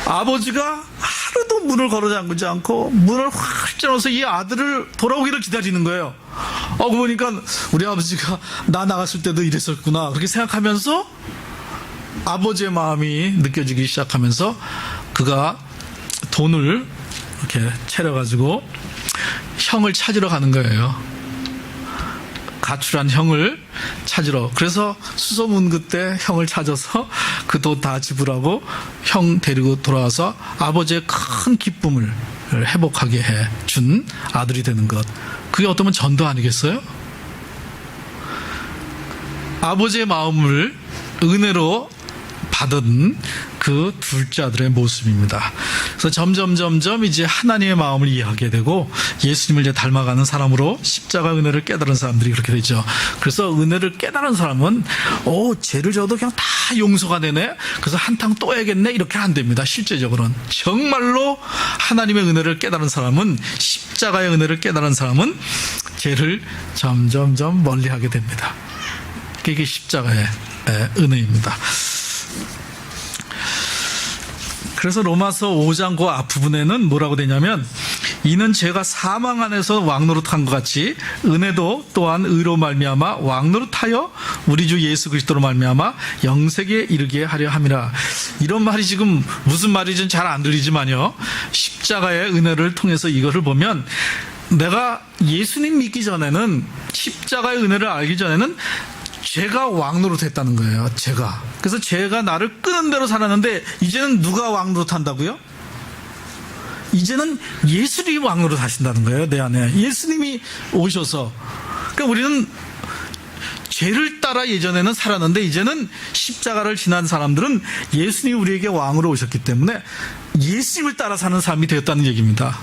아버지가 하루도 문을 걸어 잠그지 않고 문을 확 열어서 이 아들을 돌아오기를 기다리는 거예요. 보니까 우리 아버지가 나 나갔을 때도 이랬었구나 그렇게 생각하면서 아버지의 마음이 느껴지기 시작하면서 그가 돈을 이렇게 차려가지고 형을 찾으러 가는 거예요. 가출한 형을 찾으러. 그래서 수소문그 때 형을 찾아서 그 돈 다 지불하고 형 데리고 돌아와서 아버지의 큰 기쁨을 회복하게 해준 아들이 되는 것. 그게 어쩌면 전도 아니겠어요? 아버지의 마음을 은혜로 받은 그 둘째 아들의 모습입니다. 그래서 점점 이제 하나님의 마음을 이해하게 되고 예수님을 이제 닮아가는 사람으로 십자가 은혜를 깨달은 사람들이 그렇게 되죠. 그래서 은혜를 깨달은 사람은 죄를 져도 그냥 다 용서가 되네. 그래서 한탕 또 해야겠네. 이렇게 안 됩니다. 실제적으로는 정말로 하나님의 은혜를 깨달은 사람은 십자가의 은혜를 깨달은 사람은 죄를 점점 멀리하게 됩니다. 그게 십자가의 은혜입니다. 그래서 로마서 5장 그 앞부분에는 뭐라고 되냐면 이는 죄가 사망 안에서 왕노릇한 것 같이 은혜도 또한 의로 말미암아 왕노릇하여 우리 주 예수 그리스도로 말미암아 영생에 이르게 하려 함이라. 이런 말이 지금 무슨 말인지는 잘 안 들리지만요, 십자가의 은혜를 통해서 이것을 보면 내가 예수님 믿기 전에는, 십자가의 은혜를 알기 전에는 죄가 왕노릇했다는 거예요. 그래서 죄가 나를 끄는 대로 살았는데 이제는 누가 왕노릇한다고요? 이제는 예수님이 왕노릇하신다는 거예요. 내 안에 예수님이 오셔서. 그러니까 우리는 죄를 따라 예전에는 살았는데 이제는 십자가를 지난 사람들은 예수님이 우리에게 왕으로 오셨기 때문에 예수님을 따라 사는 삶이 되었다는 얘기입니다.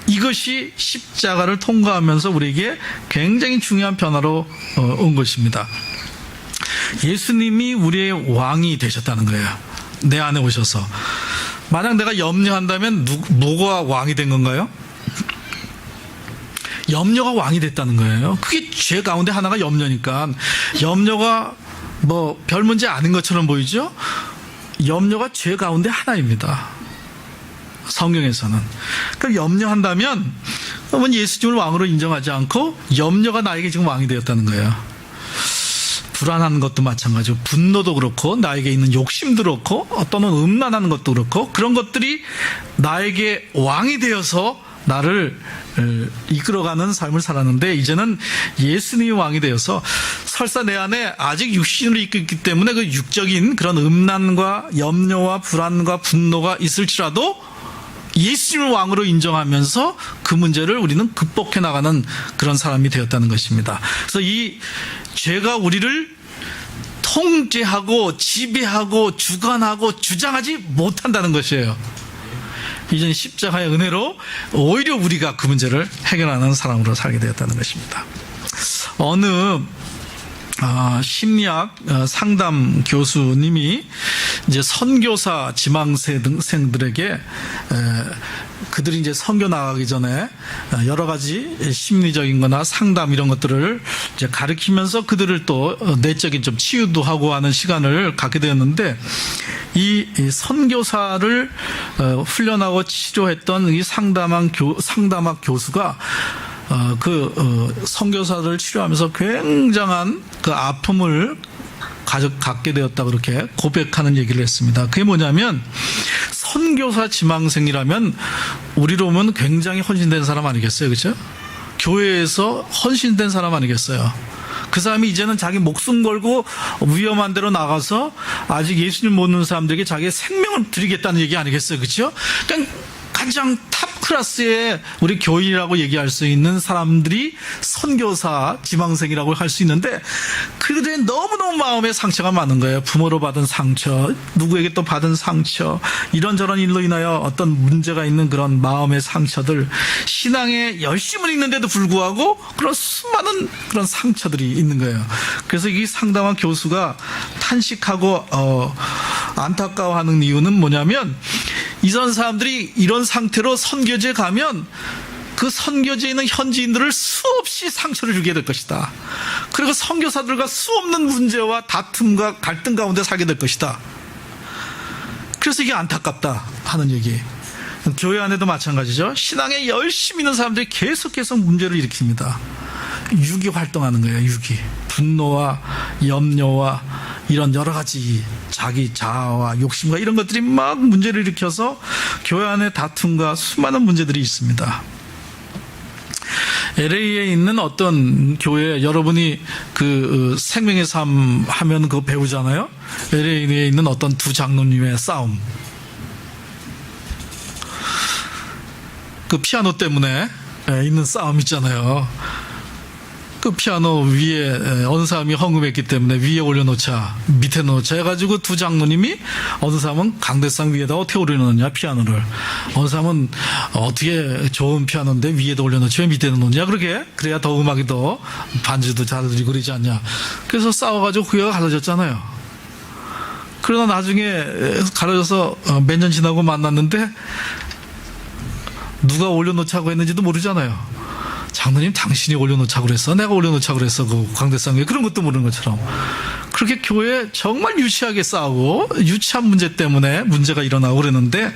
이것이 십자가를 통과하면서 우리에게 굉장히 중요한 변화로 온 것입니다. 예수님이 우리의 왕이 되셨다는 거예요. 내 안에 오셔서. 만약 내가 염려한다면 뭐가 왕이 된 건가요? 염려가 왕이 됐다는 거예요. 그게 죄 가운데 하나가 염려니까. 염려가 별 문제 아닌 것처럼 보이죠? 염려가 죄 가운데 하나입니다. 성경에서는. 그러니까 염려한다면 예수님을 왕으로 인정하지 않고 염려가 나에게 지금 왕이 되었다는 거예요. 불안한 것도 마찬가지고 분노도 그렇고 나에게 있는 욕심도 그렇고 또는 음란하는 것도 그렇고 그런 것들이 나에게 왕이 되어서 나를 이끌어가는 삶을 살았는데 이제는 예수님이 왕이 되어서 설사 내 안에 아직 육신으로 있기 때문에 그 육적인 그런 음란과 염려와 불안과 분노가 있을지라도 예수님을 왕으로 인정하면서 그 문제를 우리는 극복해 나가는 그런 사람이 되었다는 것입니다. 그래서 이 죄가 우리를 통제하고 지배하고 주관하고 주장하지 못한다는 것이에요. 이제는 십자가의 은혜로 오히려 우리가 그 문제를 해결하는 사람으로 살게 되었다는 것입니다. 어느 심리학 상담 교수님이 이제 선교사 지망생들에게 그들이 이제 선교 나가기 전에 여러 가지 심리적인 거나 상담 이런 것들을 이제 가르치면서 그들을 또 내적인 좀 치유도 하고 하는 시간을 갖게 되었는데 이 선교사를 훈련하고 치료했던 이 상담학 교수가 선교사들을 치료하면서 굉장한 그 아픔을 갖게 되었다 그렇게 고백하는 얘기를 했습니다. 그게 뭐냐면 선교사 지망생이라면 우리로 보면 굉장히 헌신된 사람 아니겠어요, 그렇죠? 교회에서 헌신된 사람 아니겠어요? 그 사람이 이제는 자기 목숨 걸고 위험한 데로 나가서 아직 예수님 모르는 사람들에게 자기의 생명을 드리겠다는 얘기 아니겠어요, 그렇죠? 그냥 가장 탑 클래스의 우리 교인이라고 얘기할 수 있는 사람들이 선교사, 지망생이라고 할 수 있는데 그들의 너무너무 마음에 상처가 많은 거예요. 부모로 받은 상처, 누구에게 또 받은 상처, 이런저런 일로 인하여 어떤 문제가 있는 그런 마음의 상처들, 신앙에 열심을 있는데도 불구하고 그런 수많은 그런 상처들이 있는 거예요. 그래서 이 상담한 교수가 탄식하고 안타까워하는 이유는 뭐냐면 이런 사람들이 이런 상태로 선교지에 가면 그 선교지에 있는 현지인들을 수없이 상처를 주게 될 것이다. 그리고 선교사들과 수없는 문제와 다툼과 갈등 가운데 살게 될 것이다. 그래서 이게 안타깝다 하는 얘기. 교회 안에도 마찬가지죠. 신앙에 열심히 있는 사람들이 계속해서 문제를 일으킵니다. 육이 활동하는 거예요. 육이. 분노와 염려와 이런 여러 가지 자기 자아와 욕심과 이런 것들이 막 문제를 일으켜서 교회 안에 다툼과 수많은 문제들이 있습니다. LA에 있는 어떤 교회, 여러분이 그 생명의 삶 하면 그거 배우잖아요. LA에 있는 어떤 두 장로님의 싸움. 그 피아노 때문에 있는 싸움 있잖아요. 그 피아노 위에 어느 사람이 헌금했기 때문에 위에 올려놓자 밑에 놓자 해가지고 두 장로님이 어느 사람은 강대상 위에다 어떻게 올려놓느냐 피아노를, 어느 사람은 어떻게 좋은 피아노인데 위에다 올려놓지 왜 밑에 놓느냐, 그래야 더 음악이 더 반주도 잘 들리고 그러지 않냐. 그래서 싸워가지고 그가 갈라졌잖아요. 그러나 나중에 갈라져서 몇 년 지나고 만났는데 누가 올려놓자고 했는지도 모르잖아요. 장로님 당신이 올려놓자고 그랬어? 내가 올려놓자고 그랬어? 그 광대상 위에. 그런 것도 모르는 것처럼 그렇게 교회에 정말 유치하게 싸우고 유치한 문제 때문에 문제가 일어나고 그랬는데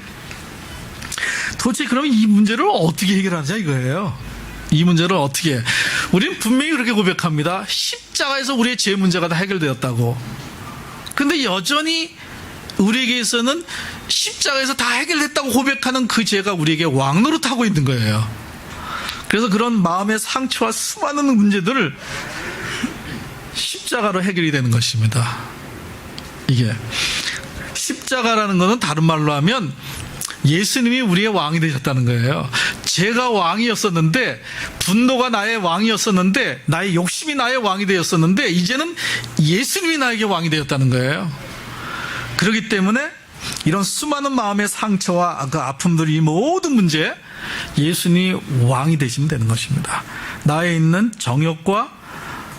도대체 그럼 이 문제를 어떻게 해결하자 이거예요. 이 문제를 어떻게, 우리는 분명히 그렇게 고백합니다. 십자가에서 우리의 죄 문제가 다 해결되었다고. 근데 여전히 우리에게 있어서는 십자가에서 다 해결됐다고 고백하는 그 죄가 우리에게 왕노릇하고 있는 거예요. 그래서 그런 마음의 상처와 수많은 문제들을 십자가로 해결이 되는 것입니다. 이게 십자가라는 것은 다른 말로 하면 예수님이 우리의 왕이 되셨다는 거예요. 제가 왕이었었는데, 분노가 나의 왕이었었는데, 나의 욕심이 나의 왕이 되었었는데 이제는 예수님이 나에게 왕이 되었다는 거예요. 그렇기 때문에 이런 수많은 마음의 상처와 그 아픔들이, 이 모든 문제 예수님이 왕이 되시면 되는 것입니다. 나에 있는 정욕과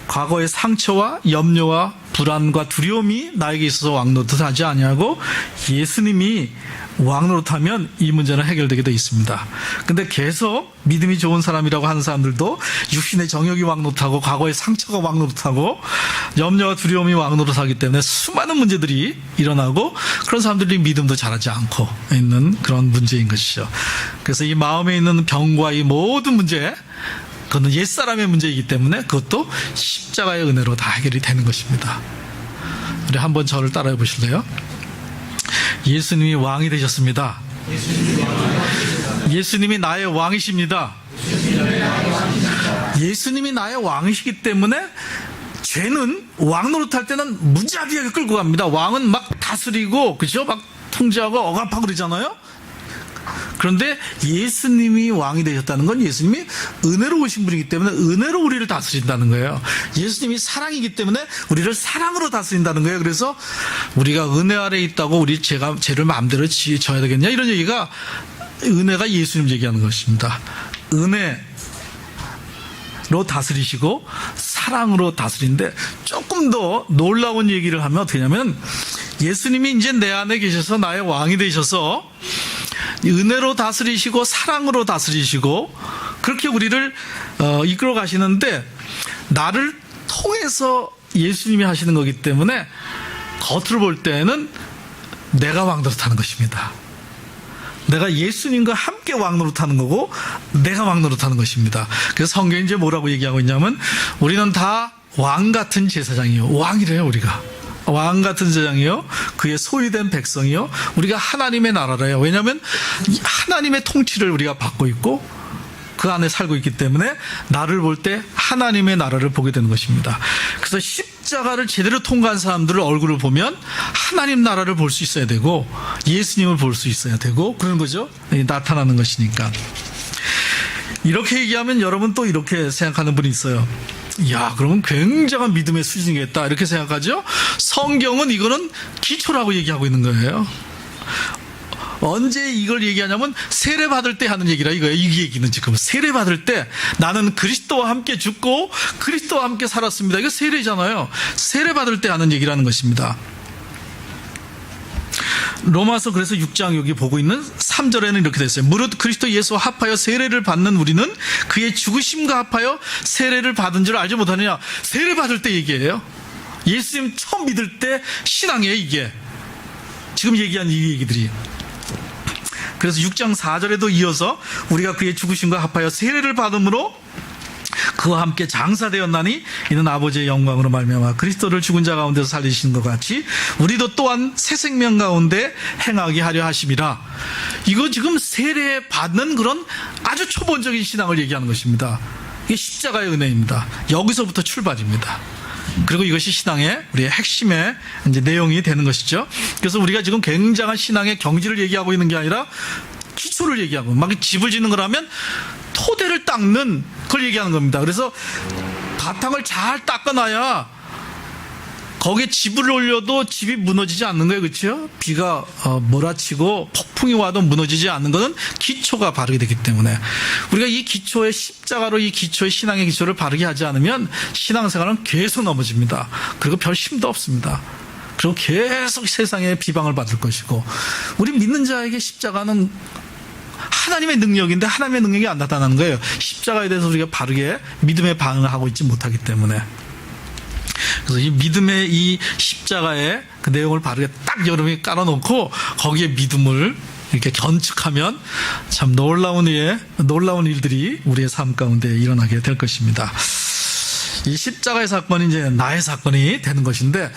과거의 상처와 염려와 불안과 두려움이 나에게 있어서 왕노릇하지 아니하고 예수님이 왕노릇하면 이 문제는 해결되게 되어 있습니다. 근데 계속 믿음이 좋은 사람이라고 하는 사람들도 육신의 정욕이 왕노릇하고 과거의 상처가 왕노릇하고 염려와 두려움이 왕노릇하기 때문에 수많은 문제들이 일어나고 그런 사람들이 믿음도 잘하지 않고 있는 그런 문제인 것이죠. 그래서 이 마음에 있는 병과 이 모든 문제, 그것은 옛사람의 문제이기 때문에 그것도 십자가의 은혜로 다 해결이 되는 것입니다. 우리 한번 저를 따라해 보실래요? 예수님이 왕이 되셨습니다. 예수님이 나의 왕이십니다. 예수님이 나의 왕이시기 때문에 죄는 왕 노릇할 때는 무자비하게 끌고 갑니다. 왕은 막 다스리고, 그죠? 막 통제하고 억압하고 그러잖아요. 그런데 예수님이 왕이 되셨다는 건 예수님이 은혜로우신 분이기 때문에 은혜로 우리를 다스린다는 거예요. 예수님이 사랑이기 때문에 우리를 사랑으로 다스린다는 거예요. 그래서 우리가 은혜 아래 있다고 우리 죄를 마음대로 지어야 되겠냐, 이런 얘기가, 은혜가 예수님 얘기하는 것입니다. 은혜로 다스리시고 사랑으로 다스리는데, 조금 더 놀라운 얘기를 하면 어떻게 하냐면, 예수님이 이제 내 안에 계셔서 나의 왕이 되셔서 은혜로 다스리시고 사랑으로 다스리시고 그렇게 우리를 이끌어 가시는데, 나를 통해서 예수님이 하시는 거기 때문에 겉으로 볼 때는 내가 왕노릇하는 것입니다. 내가 예수님과 함께 왕노릇하는 거고 내가 왕노릇하는 것입니다. 그래서 성경이 이제 뭐라고 얘기하고 있냐면, 우리는 다 왕 같은 제사장이요, 왕이래요. 우리가 왕 같은 제사장이요, 그의 소유된 백성이요, 우리가 하나님의 나라래요. 왜냐하면 하나님의 통치를 우리가 받고 있고, 그 안에 살고 있기 때문에 나를 볼 때 하나님의 나라를 보게 되는 것입니다. 그래서 십자가를 제대로 통과한 사람들을 얼굴을 보면 하나님 나라를 볼 수 있어야 되고 예수님을 볼 수 있어야 되고 그런 거죠. 나타나는 것이니까. 이렇게 얘기하면 여러분 또 이렇게 생각하는 분이 있어요. 야, 그러면 굉장한 믿음의 수준이겠다 이렇게 생각하죠. 성경은 이거는 기초라고 얘기하고 있는 거예요. 언제 이걸 얘기하냐면 세례 받을 때 하는 얘기라 이거예요. 이 얘기는 지금 세례 받을 때 나는 그리스도와 함께 죽고 그리스도와 함께 살았습니다. 이거 세례잖아요. 세례 받을 때 하는 얘기라는 것입니다. 로마서 그래서 6장 여기 보고 있는 3절에는 이렇게 됐어요. 무릇 그리스도 예수와 합하여 세례를 받는 우리는 그의 죽으심과 합하여 세례를 받은 줄 알지 못하느냐. 세례 받을 때 얘기예요. 예수님 처음 믿을 때 신앙이에요. 이게 지금 얘기한 이 얘기들이. 그래서 6장 4절에도 이어서 우리가 그의 죽으심과 합하여 세례를 받음으로 그와 함께 장사되었나니 이는 아버지의 영광으로 말미암아 그리스도를 죽은 자 가운데서 살리신 것 같이 우리도 또한 새 생명 가운데 행하게 하려 하심이라. 이거 지금 세례 받는 그런 아주 초본적인 신앙을 얘기하는 것입니다. 이게 십자가의 은혜입니다. 여기서부터 출발입니다. 그리고 이것이 신앙의 우리의 핵심의 이제 내용이 되는 것이죠. 그래서 우리가 지금 굉장한 신앙의 경지를 얘기하고 있는 게 아니라 기초를 얘기하고 막 집을 짓는 거라면 토대를 닦는 그걸 얘기하는 겁니다. 그래서 바탕을 잘 닦아놔야 거기에 집을 올려도 집이 무너지지 않는 거예요. 그렇죠? 비가 몰아치고 폭풍이 와도 무너지지 않는 것은 기초가 바르게 되기 때문에 우리가 이 기초의 십자가로 이 기초의 신앙의 기초를 바르게 하지 않으면 신앙생활은 계속 넘어집니다. 그리고 별 힘도 없습니다. 그리고 계속 세상의 비방을 받을 것이고 우리 믿는 자에게 십자가는 하나님의 능력인데 하나님의 능력이 안 나타나는 거예요. 십자가에 대해서 우리가 바르게 믿음의 반응을 하고 있지 못하기 때문에. 그래서 이 믿음의 이 십자가의 그 내용을 바르게 딱 여러분이 깔아놓고 거기에 믿음을 이렇게 견축하면 참 놀라운 일들이 우리의 삶 가운데 일어나게 될 것입니다. 이 십자가의 사건이 이제 나의 사건이 되는 것인데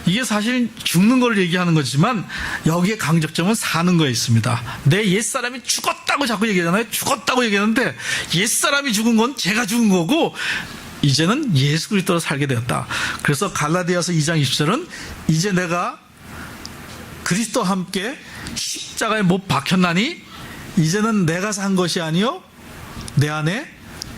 이게 사실 죽는 걸 얘기하는 거지만 여기에 강조점은 사는 거에 있습니다. 내 옛사람이 죽었다고 자꾸 얘기하잖아요. 죽었다고 얘기하는데 옛사람이 죽은 건 제가 죽은 거고 이제는 예수 그리스도로 살게 되었다. 그래서 갈라디아서 2장 20절은 이제 내가 그리스도와 함께 십자가에 못 박혔나니 이제는 내가 산 것이 아니요 내 안에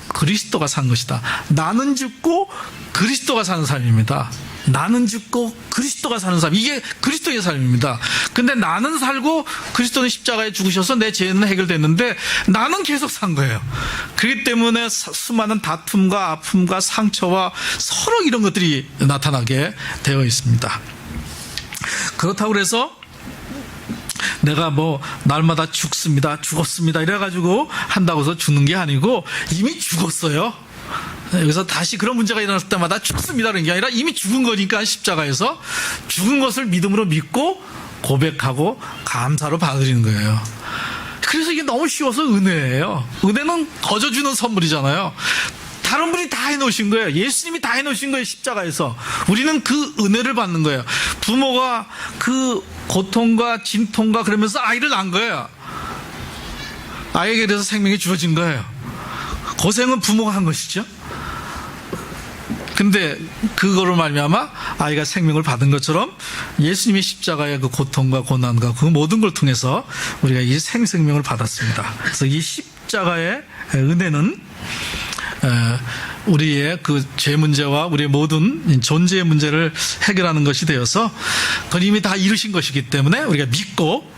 그리스도가 산 것이다. 나는 죽고 그리스도가 사는 삶입니다. 나는 죽고 그리스도가 사는 삶. 이게 그리스도의 삶입니다. 근데 나는 살고 그리스도는 십자가에 죽으셔서 내 죄는 해결됐는데 나는 계속 산 거예요. 그렇기 때문에 수많은 다툼과 아픔과 상처와 서로 이런 것들이 나타나게 되어 있습니다. 그렇다고 해서 내가 뭐 날마다 죽었습니다 이래가지고 한다고 해서 죽는 게 아니고 이미 죽었어요. 여기서 다시 그런 문제가 일어났을 때마다 죽습니다라는 게 아니라 이미 죽은 거니까 십자가에서 죽은 것을 믿음으로 믿고 고백하고 감사로 받아들이는 거예요. 그래서 이게 너무 쉬워서 은혜예요. 은혜는 거저 주는 선물이잖아요. 다른 분이 다 해놓으신 거예요. 예수님이 다 해놓으신 거예요. 십자가에서. 우리는 그 은혜를 받는 거예요. 부모가 그 고통과 진통과 그러면서 아이를 낳은 거예요. 아이에게 대해서 생명이 주어진 거예요. 고생은 부모가 한 것이죠. 근데 그거로 말미암아 아이가 생명을 받은 것처럼 예수님이 십자가의 그 고통과 고난과 그 모든 걸 통해서 우리가 이 생명을 받았습니다. 그래서 이 십자가의 은혜는 우리의 그 죄 문제와 우리의 모든 존재의 문제를 해결하는 것이 되어서 그건 이미 다 이루신 것이기 때문에 우리가 믿고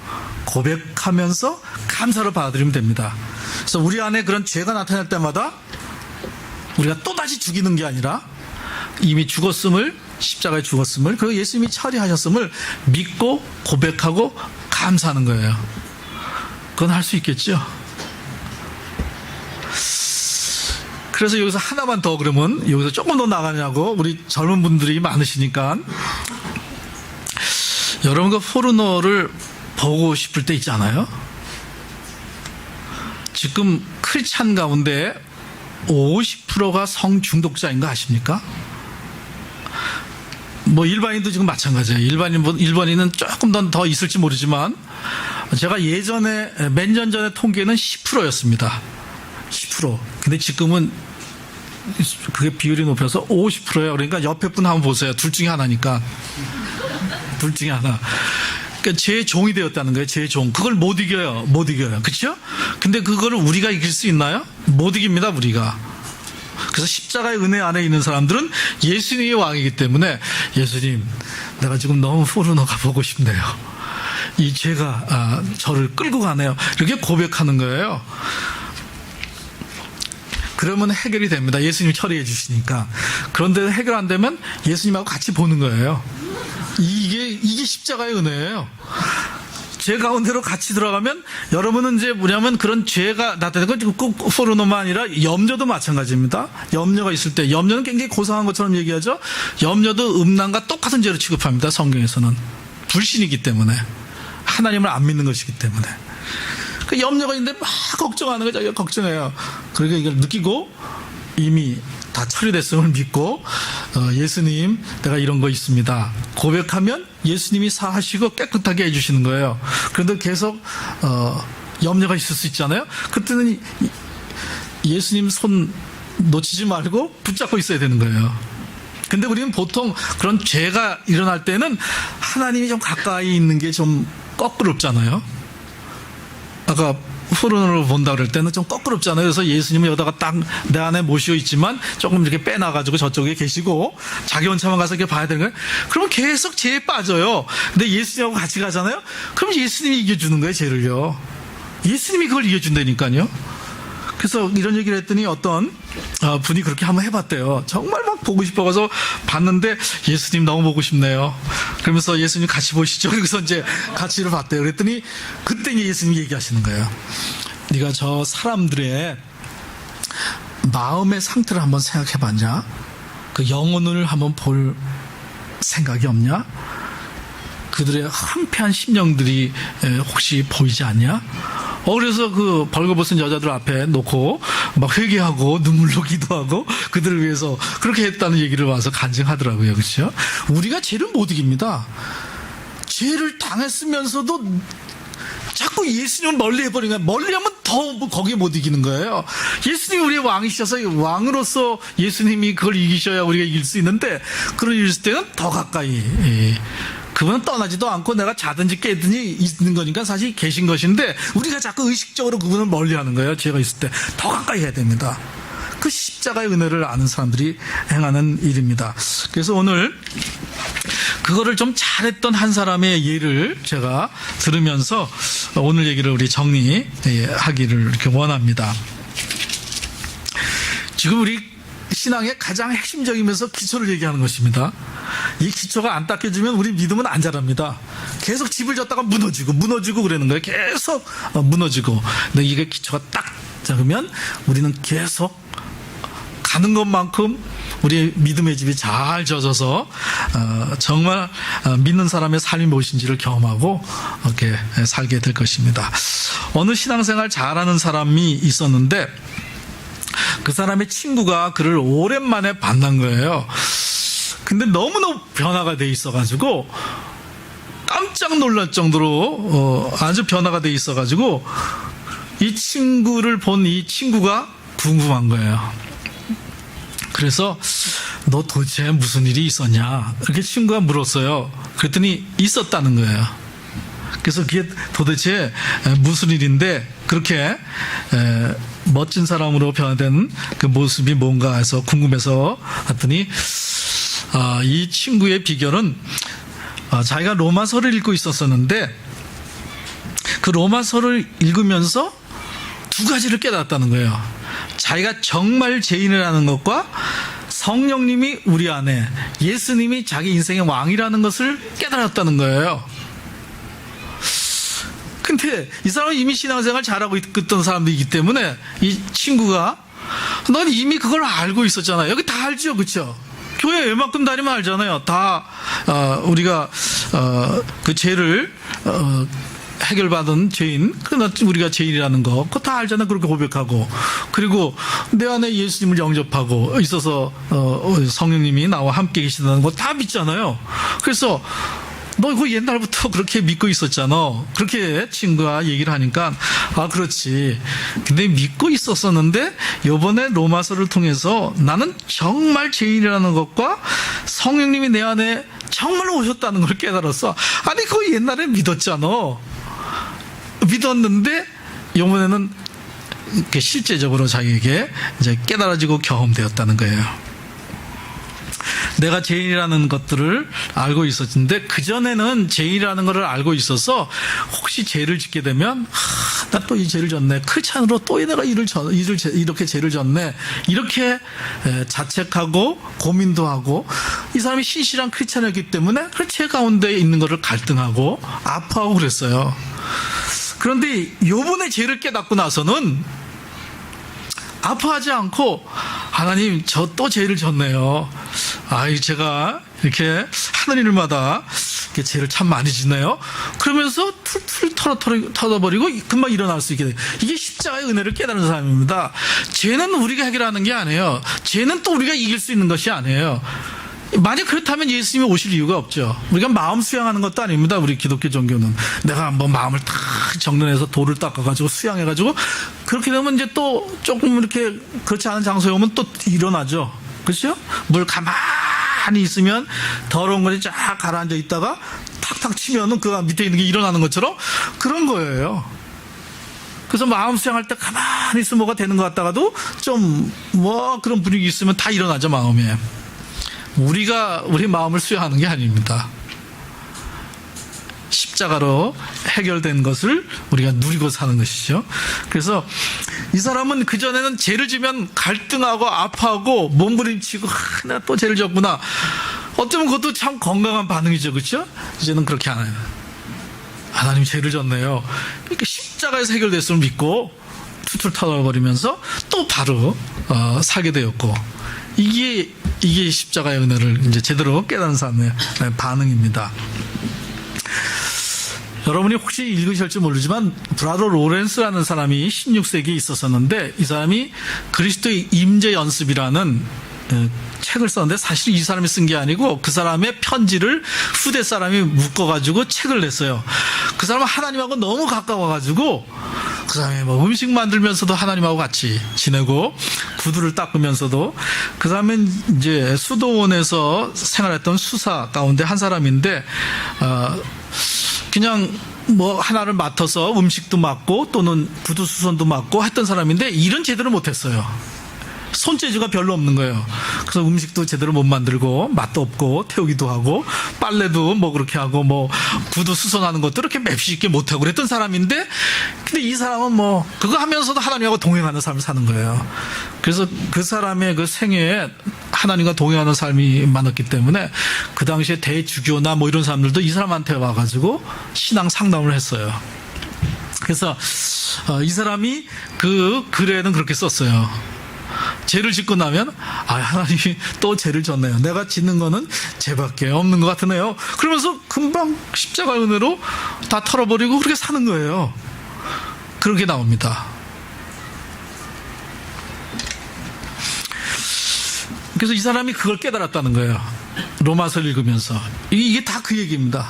고백하면서 감사로 받아들이면 됩니다. 그래서 우리 안에 그런 죄가 나타날 때마다 우리가 또다시 죽이는 게 아니라 이미 죽었음을, 십자가에 죽었음을, 그리고 예수님이 처리하셨음을 믿고 고백하고 감사하는 거예요. 그건 할 수 있겠죠? 그래서 여기서 하나만 더 그러면 여기서 조금 더 나가냐고 우리 젊은 분들이 많으시니까 여러분 그 포르노를 보고 싶을 때 있지 않아요? 지금 크리스찬 가운데 50%가 성중독자인 거 아십니까? 뭐 일반인도 지금 마찬가지예요. 일반인은 조금 더 있을지 모르지만 제가 예전에 몇 년 전에 통계는 10%였습니다. 10%. 근데 지금은 그게 비율이 높여서 50%예요. 그러니까 옆에 분 한번 보세요. 둘 중에 하나니까. 둘 중에 하나. 그러니까 제 종이 되었다는 거예요. 제 종. 그걸 못 이겨요. 못 이겨요. 그렇죠? 근데 그거를 우리가 이길 수 있나요? 못 이깁니다. 우리가. 그래서 십자가의 은혜 안에 있는 사람들은 예수님이 왕이기 때문에 예수님, 내가 지금 너무 포르노가 보고 싶네요. 이 죄가 저를 끌고 가네요. 이렇게 고백하는 거예요. 그러면 해결이 됩니다. 예수님이 처리해 주시니까. 그런데 해결 안 되면 예수님하고 같이 보는 거예요. 이게 십자가의 은혜예요. 죄 가운데로 같이 들어가면 여러분은 이제 뭐냐면 그런 죄가 나타나는 건 꼭 포르노만 아니라 염려도 마찬가지입니다. 염려가 있을 때 염려는 굉장히 고상한 것처럼 얘기하죠. 염려도 음란과 똑같은 죄로 취급합니다. 성경에서는. 불신이기 때문에. 하나님을 안 믿는 것이기 때문에. 그 염려가 있는데 막 걱정하는 거죠. 자기가 걱정해요. 그러니까 이걸 느끼고 이미 다 처리됐음을 믿고 예수님, 내가 이런 거 있습니다. 고백하면 예수님이 사하시고 깨끗하게 해주시는 거예요. 그런데 계속 염려가 있을 수 있잖아요. 그때는 예수님 손 놓치지 말고 붙잡고 있어야 되는 거예요. 근데 우리는 보통 그런 죄가 일어날 때는 하나님이 좀 가까이 있는 게 좀 거꾸롭잖아요. 아까 포르노를 본다 그럴 때는 좀 거꾸롭잖아요. 그래서 예수님은 여기다가 딱 내 안에 모시고 있지만 조금 이렇게 빼놔가지고 저쪽에 계시고 자기 혼자만 가서 이렇게 봐야 되는 거예요. 그러면 계속 죄에 빠져요. 근데 예수님하고 같이 가잖아요. 그럼 예수님이 이겨주는 거예요, 죄를요. 예수님이 그걸 이겨준다니까요. 그래서 이런 얘기를 했더니 어떤 분이 그렇게 한번 해봤대요. 정말 막 보고 싶어서 봤는데 예수님 너무 보고 싶네요. 그러면서 예수님 같이 보시죠. 그래서 이제 같이를 봤대요. 그랬더니 그때 예수님이 얘기하시는 거예요. 네가 저 사람들의 마음의 상태를 한번 생각해봤냐? 그 영혼을 한번 볼 생각이 없냐? 그들의 황폐한 심령들이 혹시 보이지 않냐? 그래서 그 벌거벗은 여자들 앞에 놓고 막 회개하고 눈물로 기도하고 그들을 위해서 그렇게 했다는 얘기를 와서 간증하더라고요. 그렇죠? 우리가 죄를 못 이깁니다. 죄를 당했으면서도 자꾸 예수님을 멀리 해버리는 거예요. 멀리하면 더 거기에 못 이기는 거예요. 예수님이 우리의 왕이셔서 왕으로서 예수님이 그걸 이기셔야 우리가 이길 수 있는데 그런 일 있을 때는 더 가까이 그분은 떠나지도 않고 내가 자든지 깨든지 있는 거니까 사실 계신 것인데 우리가 자꾸 의식적으로 그분을 멀리하는 거예요. 죄가 있을 때 더 가까이 해야 됩니다. 그 십자가의 은혜를 아는 사람들이 행하는 일입니다. 그래서 오늘 그거를 좀 잘했던 한 사람의 예를 제가 들으면서 오늘 얘기를 우리 정리하기를 이렇게 원합니다. 지금 우리 신앙의 가장 핵심적이면서 기초를 얘기하는 것입니다. 이 기초가 안 닦여지면 우리 믿음은 안 자랍니다. 계속 집을 졌다가 무너지고 그러는 거예요. 계속 무너지고. 근데 이게 기초가 딱 잡으면 우리는 계속 가는 것만큼 우리 믿음의 집이 잘 젖어서 정말 믿는 사람의 삶이 무엇인지를 경험하고 이렇게 살게 될 것입니다. 어느 신앙생활 잘하는 사람이 있었는데 그 사람의 친구가 그를 오랜만에 만난 거예요. 근데 너무너무 변화가 돼 있어가지고 깜짝 놀랄 정도로 아주 변화가 돼 있어가지고 이 친구를 본 이 친구가 궁금한 거예요. 그래서 너 도대체 무슨 일이 있었냐? 이렇게 친구가 물었어요. 그랬더니 있었다는 거예요. 그래서 그게 도대체 무슨 일인데 그렇게 멋진 사람으로 변화된 그 모습이 뭔가 해서 궁금해서 했더니 이 친구의 비결은 자기가 로마서를 읽고 있었었는데 그 로마서를 읽으면서 두 가지를 깨달았다는 거예요. 자기가 정말 죄인이라는 것과 성령님이 우리 안에 예수님이 자기 인생의 왕이라는 것을 깨달았다는 거예요. 근데 이 사람은 이미 신앙생활 잘하고 있던 사람이기 때문에 이 친구가 넌 이미 그걸 알고 있었잖아. 여기 다 알죠, 그렇죠? 교회 웬만큼 다니면 알잖아요. 다 우리가 그 죄를 해결받은 죄인, 우리가 죄인이라는 거, 그거 다 알잖아. 그렇게 고백하고. 그리고 내 안에 예수님을 영접하고 있어서 성령님이 나와 함께 계시다는 거 다 믿잖아요. 그래서 너 이거 옛날부터 그렇게 믿고 있었잖아. 그렇게 친구가 얘기를 하니까 아 그렇지. 근데 믿고 있었었는데 요번에 로마서를 통해서 나는 정말 죄인이라는 것과 성령님이 내 안에 정말로 오셨다는 걸 깨달았어. 아니 그거 옛날에 믿었잖아. 믿었는데 요번에는 실제적으로 자기에게 이제 깨달아지고 경험되었다는 거예요. 내가 죄인이라는 것들을 알고 있었는데 그전에는 죄인이라는 것을 알고 있어서 혹시 죄를 짓게 되면 나 또 이 죄를 졌네. 크리스찬으로 또 내가 이렇게 죄를 졌네. 이렇게 자책하고 고민도 하고 이 사람이 신실한 크리스찬이었기 때문에 그 죄 가운데 있는 것을 갈등하고 아파하고 그랬어요. 그런데 요번에 죄를 깨닫고 나서는 아파하지 않고 하나님 저 또 죄를 졌네요. 아이 제가 이렇게 하는 일마다 이렇게 죄를 참 많이 짓네요. 그러면서 툴툴 털어버리고 금방 일어날 수 있게 돼요. 이게 십자가의 은혜를 깨달은 사람입니다. 죄는 우리가 해결하는 게 아니에요. 죄는 또 우리가 이길 수 있는 것이 아니에요. 만약 그렇다면 예수님이 오실 이유가 없죠. 우리가 마음 수양하는 것도 아닙니다. 우리 기독교 종교는 내가 한번 마음을 다 정돈해서 돌을 닦아가지고 수양해가지고 그렇게 되면 이제 또 조금 이렇게 그렇지 않은 장소에 오면 또 일어나죠. 그렇죠? 물 가만히 있으면 더러운 것이 쫙 가라앉아 있다가 탁탁 치면은 그 밑에 있는 게 일어나는 것처럼 그런 거예요. 그래서 마음 수양할 때 가만히 있으면 뭐가 되는 것 같다가도 좀 뭐 그런 분위기 있으면 다 일어나죠 마음에. 우리가 우리 마음을 수양하는 게 아닙니다. 십자가로 해결된 것을 우리가 누리고 사는 것이죠. 그래서 이 사람은 그전에는 죄를 지면 갈등하고 아파하고 몸부림치고 나 또 죄를 졌구나. 어쩌면 그것도 참 건강한 반응이죠. 그렇죠? 이제는 그렇게 안 해요. 하나님 죄를 졌네요. 이렇게 십자가에서 해결됐음을 믿고 툴툴 털어버리면서 또 바로 살게 되었고 이게 십자가의 은혜를 이제 제대로 깨닫는 사람의 반응입니다. 여러분이 혹시 읽으실지 모르지만 브라더 로렌스라는 사람이 16세기에 있었었는데 이 사람이 그리스도의 임재 연습이라는 책을 썼는데 사실 이 사람이 쓴 게 아니고 그 사람의 편지를 후대 사람이 묶어가지고 책을 냈어요. 그 사람은 하나님하고 너무 가까워가지고 그 사람이 뭐 음식 만들면서도 하나님하고 같이 지내고 구두를 닦으면서도 그 사람은 이제 수도원에서 생활했던 수사 가운데 한 사람인데 그냥 뭐 하나를 맡아서 음식도 맡고 또는 구두 수선도 맡고 했던 사람인데 일은 제대로 못했어요. 손재주가 별로 없는 거예요. 그래서 음식도 제대로 못 만들고 맛도 없고 태우기도 하고 빨래도 뭐 그렇게 하고 뭐 구두 수선하는 것도 이렇게 맵시 있게 못하고 그랬던 사람인데 근데 이 사람은 뭐 그거 하면서도 하나님하고 동행하는 삶을 사는 거예요. 그래서 그 사람의 그 생애에 하나님과 동행하는 삶이 많았기 때문에 그 당시에 대주교나 뭐 이런 사람들도 이 사람한테 와가지고 신앙 상담을 했어요. 그래서 이 사람이 그 글에는 그렇게 썼어요. 죄를 짓고 나면 하나님이 또 죄를 졌네요. 내가 짓는 거는 죄밖에 없는 것 같으네요. 그러면서 금방 십자가 은혜로 다 털어버리고 그렇게 사는 거예요. 그렇게 나옵니다. 그래서 이 사람이 그걸 깨달았다는 거예요. 로마서를 읽으면서 이게 다 그 얘기입니다.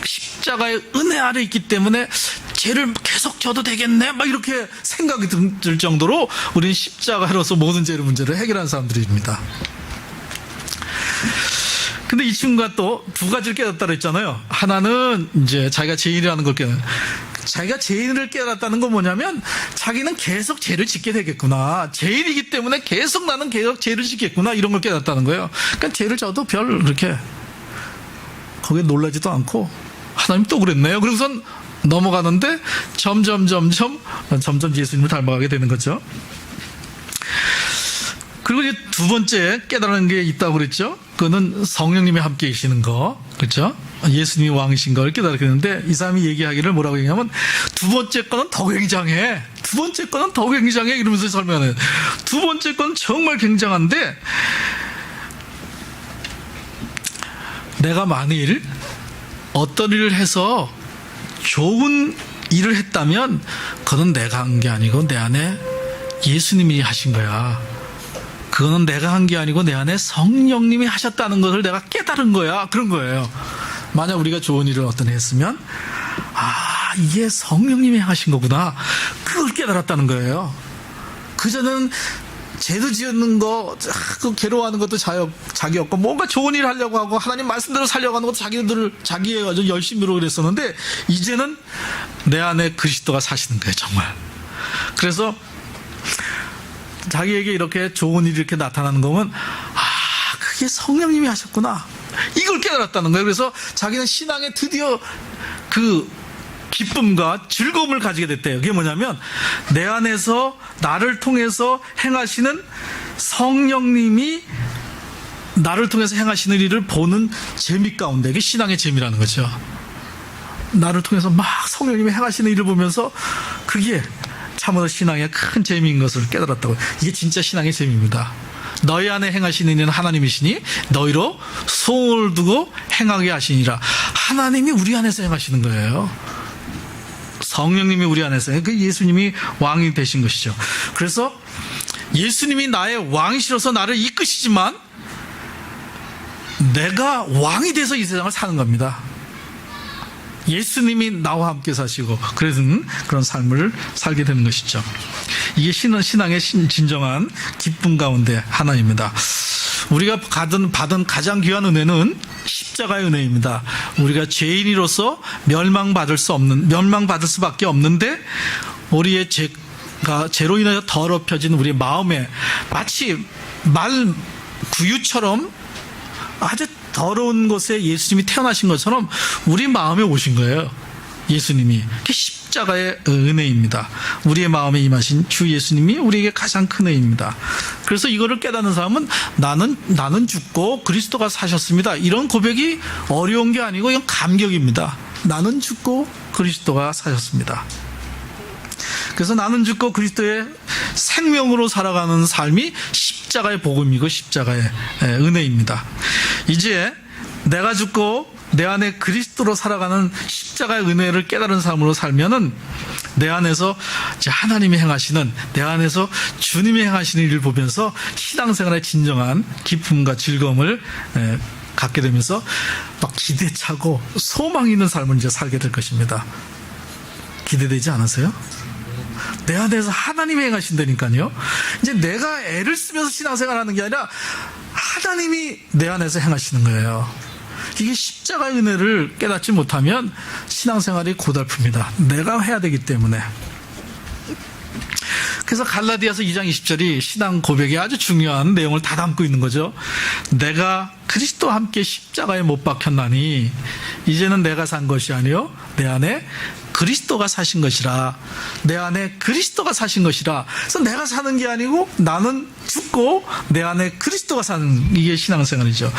십자가의 은혜 아래 있기 때문에 죄를 계속 져도 되겠네 막 이렇게 생각이 들 정도로 우리는 십자가로서 모든 죄의 문제를 해결하는 사람들입니다. 근데 이 친구가 또 두 가지를 깨닫다 그랬잖아요. 하나는 이제 자기가 죄인이라는 걸 자기가 죄인을 깨닫다는 건 뭐냐면 자기는 계속 죄를 짓게 되겠구나. 죄인이기 때문에 나는 계속 죄를 짓겠구나 이런 걸 깨닫다는 거예요. 그러니까 죄를 져도 별 그렇게 거기에 놀라지도 않고 하나님 또 그랬네요. 그러고선 넘어가는데 점점 예수님을 닮아가게 되는 거죠. 그리고 이제 두 번째 깨달은 게 있다고 그랬죠. 그거는 성령님이 함께 계시는 거, 그렇죠? 예수님이 왕이신 걸 깨달게 되는데 이 사람이 얘기하기를 뭐라고 얘기하면 두 번째 거는 더 굉장해. 두 번째 거는 더 굉장해 이러면서 설명해요. 두 번째 건 정말 굉장한데 내가 만일 어떤 일을 해서 좋은 일을 했다면 그건 내가 한 게 아니고 내 안에 예수님이 하신 거야. 그거는 내가 한 게 아니고 내 안에 성령님이 하셨다는 것을 내가 깨달은 거야. 그런 거예요. 만약 우리가 좋은 일을 어떤 했으면 이게 성령님이 하신 거구나, 그걸 깨달았다는 거예요. 그전에는 죄도 지었는 거, 그 괴로워하는 것도 자기였고, 뭔가 좋은 일 하려고 하고 하나님 말씀대로 살려고 하는 것도 자기의 아주 열심으로 그랬었는데, 이제는 내 안에 그리스도가 사시는 거예요, 정말. 그래서 자기에게 이렇게 좋은 일이 이렇게 나타나는 거면 그게 성령님이 하셨구나, 이걸 깨달았다는 거예요. 그래서 자기는 신앙에 드디어 그 기쁨과 즐거움을 가지게 됐대요. 그게 뭐냐면 내 안에서 나를 통해서 행하시는 성령님이 나를 통해서 행하시는 일을 보는 재미 가운데, 이게 신앙의 재미라는 거죠. 나를 통해서 막 성령님이 행하시는 일을 보면서 그게 참으로 신앙의 큰 재미인 것을 깨달았다고. 이게 진짜 신앙의 재미입니다. 너희 안에 행하시는 이는 하나님이시니 너희로 소원을 두고 행하게 하시니라. 하나님이 우리 안에서 행하시는 거예요. 성령님이 우리 안에서, 그 예수님이 왕이 되신 것이죠. 그래서 예수님이 나의 왕이시로서 나를 이끄시지만 내가 왕이 돼서 이 세상을 사는 겁니다. 예수님이 나와 함께 사시고 그런 삶을 살게 되는 것이죠. 이게 신앙의 진정한 기쁨 가운데 하나입니다. 우리가 받은 가장 귀한 은혜는 십자가의 은혜입니다. 우리가 죄인으로서 멸망받을 수밖에 없는데, 우리의 죄로 인하여 더럽혀진 우리의 마음에 마치 말 구유처럼 아주 더러운 곳에 예수님이 태어나신 것처럼 우리 마음에 오신 거예요. 예수님이. 그게 십자가의 은혜입니다. 우리의 마음에 임하신 주 예수님이 우리에게 가장 큰 은혜입니다. 그래서 이거를 깨닫는 사람은 나는 죽고 그리스도가 사셨습니다, 이런 고백이 어려운 게 아니고 이건 감격입니다. 나는 죽고 그리스도가 사셨습니다. 그래서 나는 죽고 그리스도의 생명으로 살아가는 삶이 십자가의 복음이고 십자가의 은혜입니다. 이제 내가 죽고 내 안에 그리스도로 살아가는 십자가의 은혜를 깨달은 삶으로 살면은 내 안에서 이제 하나님이 행하시는, 내 안에서 주님이 행하시는 일을 보면서 신앙생활의 진정한 기쁨과 즐거움을 갖게 되면서 막 기대차고 소망 있는 삶을 이제 살게 될 것입니다. 기대되지 않으세요? 내 안에서 하나님이 행하신다니까요. 이제 내가 애를 쓰면서 신앙생활 하는 게 아니라 하나님이 내 안에서 행하시는 거예요. 이게 십자가의 은혜를 깨닫지 못하면 신앙생활이 고달픕니다. 내가 해야 되기 때문에. 그래서 갈라디아서 2장 20절이 신앙 고백에 아주 중요한 내용을 다 담고 있는 거죠. 내가 그리스도와 함께 십자가에 못 박혔나니 이제는 내가 산 것이 아니요 내 안에 그리스도가 사신 것이라. 내 안에 그리스도가 사신 것이라. 그래서 내가 사는 게 아니고 나는 죽고 내 안에 그리스도가 사는, 이게 신앙생활이죠.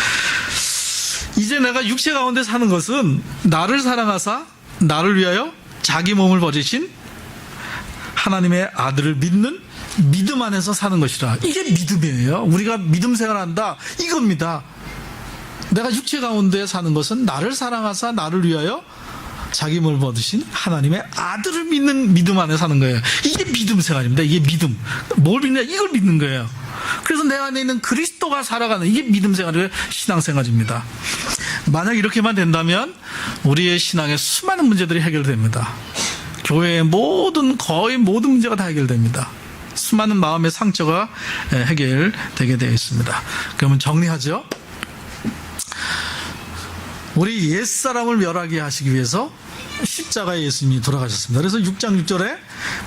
이제 내가 육체 가운데 사는 것은 나를 사랑하사 나를 위하여 자기 몸을 버리신 하나님의 아들을 믿는 믿음 안에서 사는 것이라. 이게 믿음이에요. 우리가 믿음 생활한다, 이겁니다. 내가 육체 가운데 사는 것은 나를 사랑하사 나를 위하여 자기 몸을 버리신 하나님의 아들을 믿는 믿음 안에 사는 거예요. 이게 믿음 생활입니다. 이게 믿음. 뭘 믿냐? 이걸 믿는 거예요. 그래서 내 안에 있는 그리스도가 살아가는, 이게 믿음 생활의 신앙생활입니다. 만약 이렇게만 된다면 우리의 신앙의 수많은 문제들이 해결됩니다. 교회의 거의 모든 문제가 다 해결됩니다. 수많은 마음의 상처가 해결되게 되어 있습니다. 그러면 정리하죠. 우리 옛사람을 멸하게 하시기 위해서 십자가에 예수님이 돌아가셨습니다. 그래서 6장 6절에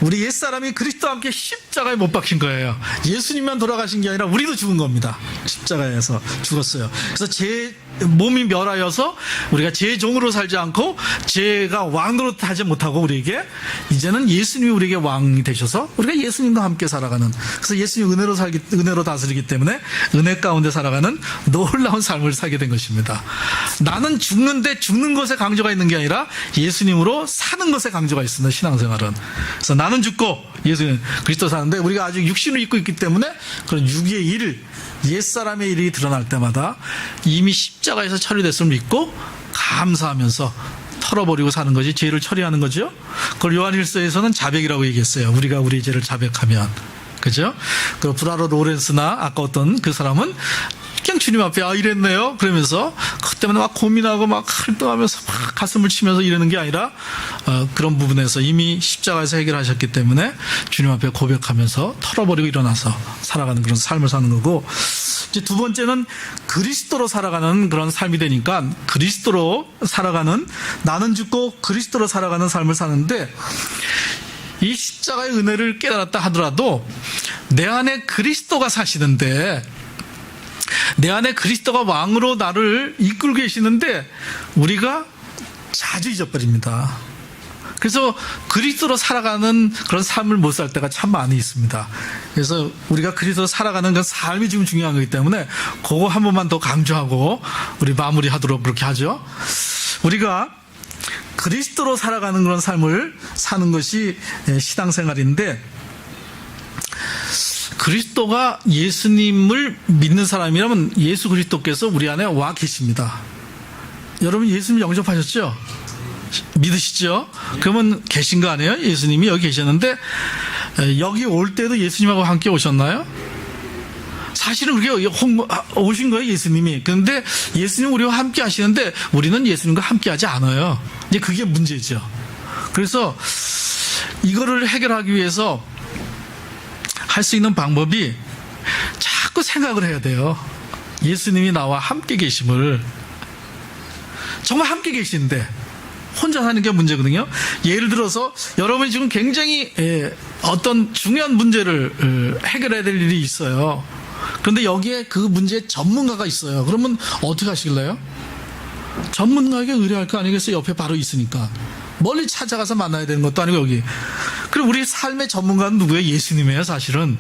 우리 옛사람이 그리스도와 함께 십자가에 못 박힌 거예요. 예수님만 돌아가신 게 아니라 우리도 죽은 겁니다. 십자가에서 죽었어요. 그래서 제 몸이 멸하여서 우리가 제 종으로 살지 않고 제가 왕으로 하지 못하고 우리에게 이제는 예수님이 우리에게 왕이 되셔서 우리가 예수님과 함께 살아가는, 그래서 예수님 은혜로 다스리기 때문에 은혜 가운데 살아가는 놀라운 삶을 살게 된 것입니다. 나는 죽는데 죽는 것에 강조가 있는 게 아니라 예수님으로 사는 것에 강조가 있습니다. 신앙생활은. 그래서 나는 죽고 예수님 그리스도 사는데 우리가 아직 육신을 입고 있기 때문에 그런 육의 일, 옛사람의 일이 드러날 때마다 이미 십자가에서 처리됐음을 믿고 감사하면서 털어버리고 사는 것이 죄를 처리하는 거죠. 그걸 요한일서에서는 자백이라고 얘기했어요. 우리가 우리 죄를 자백하면, 그죠? 그 브라로 로렌스나 아까 어떤 그 사람은 그냥 주님 앞에 이랬네요. 그러면서 그 때문에 막 고민하고 막 활동하면서 막 가슴을 치면서 이러는 게 아니라 그런 부분에서 이미 십자가에서 해결하셨기 때문에 주님 앞에 고백하면서 털어버리고 일어나서 살아가는 그런 삶을 사는 거고, 이제 두 번째는 그리스도로 살아가는 그런 삶이 되니까 그리스도로 살아가는, 나는 죽고 그리스도로 살아가는 삶을 사는데, 이 십자가의 은혜를 깨달았다 하더라도 내 안에 그리스도가 사시는데, 내 안에 그리스도가 왕으로 나를 이끌고 계시는데 우리가 자주 잊어버립니다. 그래서 그리스도로 살아가는 그런 삶을 못 살 때가 참 많이 있습니다. 그래서 우리가 그리스도로 살아가는 그 삶이 지금 중요한 거기 때문에 그거 한 번만 더 강조하고 우리 마무리하도록 그렇게 하죠. 우리가 그리스도로 살아가는 그런 삶을 사는 것이 신앙생활인데, 그리스도가 예수님을 믿는 사람이라면 예수 그리스도께서 우리 안에 와 계십니다. 여러분 예수님 영접하셨죠? 믿으시죠? 그러면 계신 거 아니에요? 예수님이 여기 계셨는데 여기 올 때도 예수님하고 함께 오셨나요? 사실은 그렇게 오신 거예요, 예수님이. 그런데 예수님 우리와 함께 하시는데 우리는 예수님과 함께 하지 않아요. 이제 그게 문제죠. 그래서 이거를 해결하기 위해서 할 수 있는 방법이 자꾸 생각을 해야 돼요. 예수님이 나와 함께 계심을. 정말 함께 계시는데 혼자 사는 게 문제거든요. 예를 들어서 여러분이 지금 굉장히 어떤 중요한 문제를 해결해야 될 일이 있어요. 그런데 여기에 그 문제의 전문가가 있어요. 그러면 어떻게 하시길래요? 전문가에게 의뢰할 거 아니겠어요? 옆에 바로 있으니까. 멀리 찾아가서 만나야 되는 것도 아니고 여기. 그리고 우리 삶의 전문가는 누구예요? 예수님이에요, 사실은.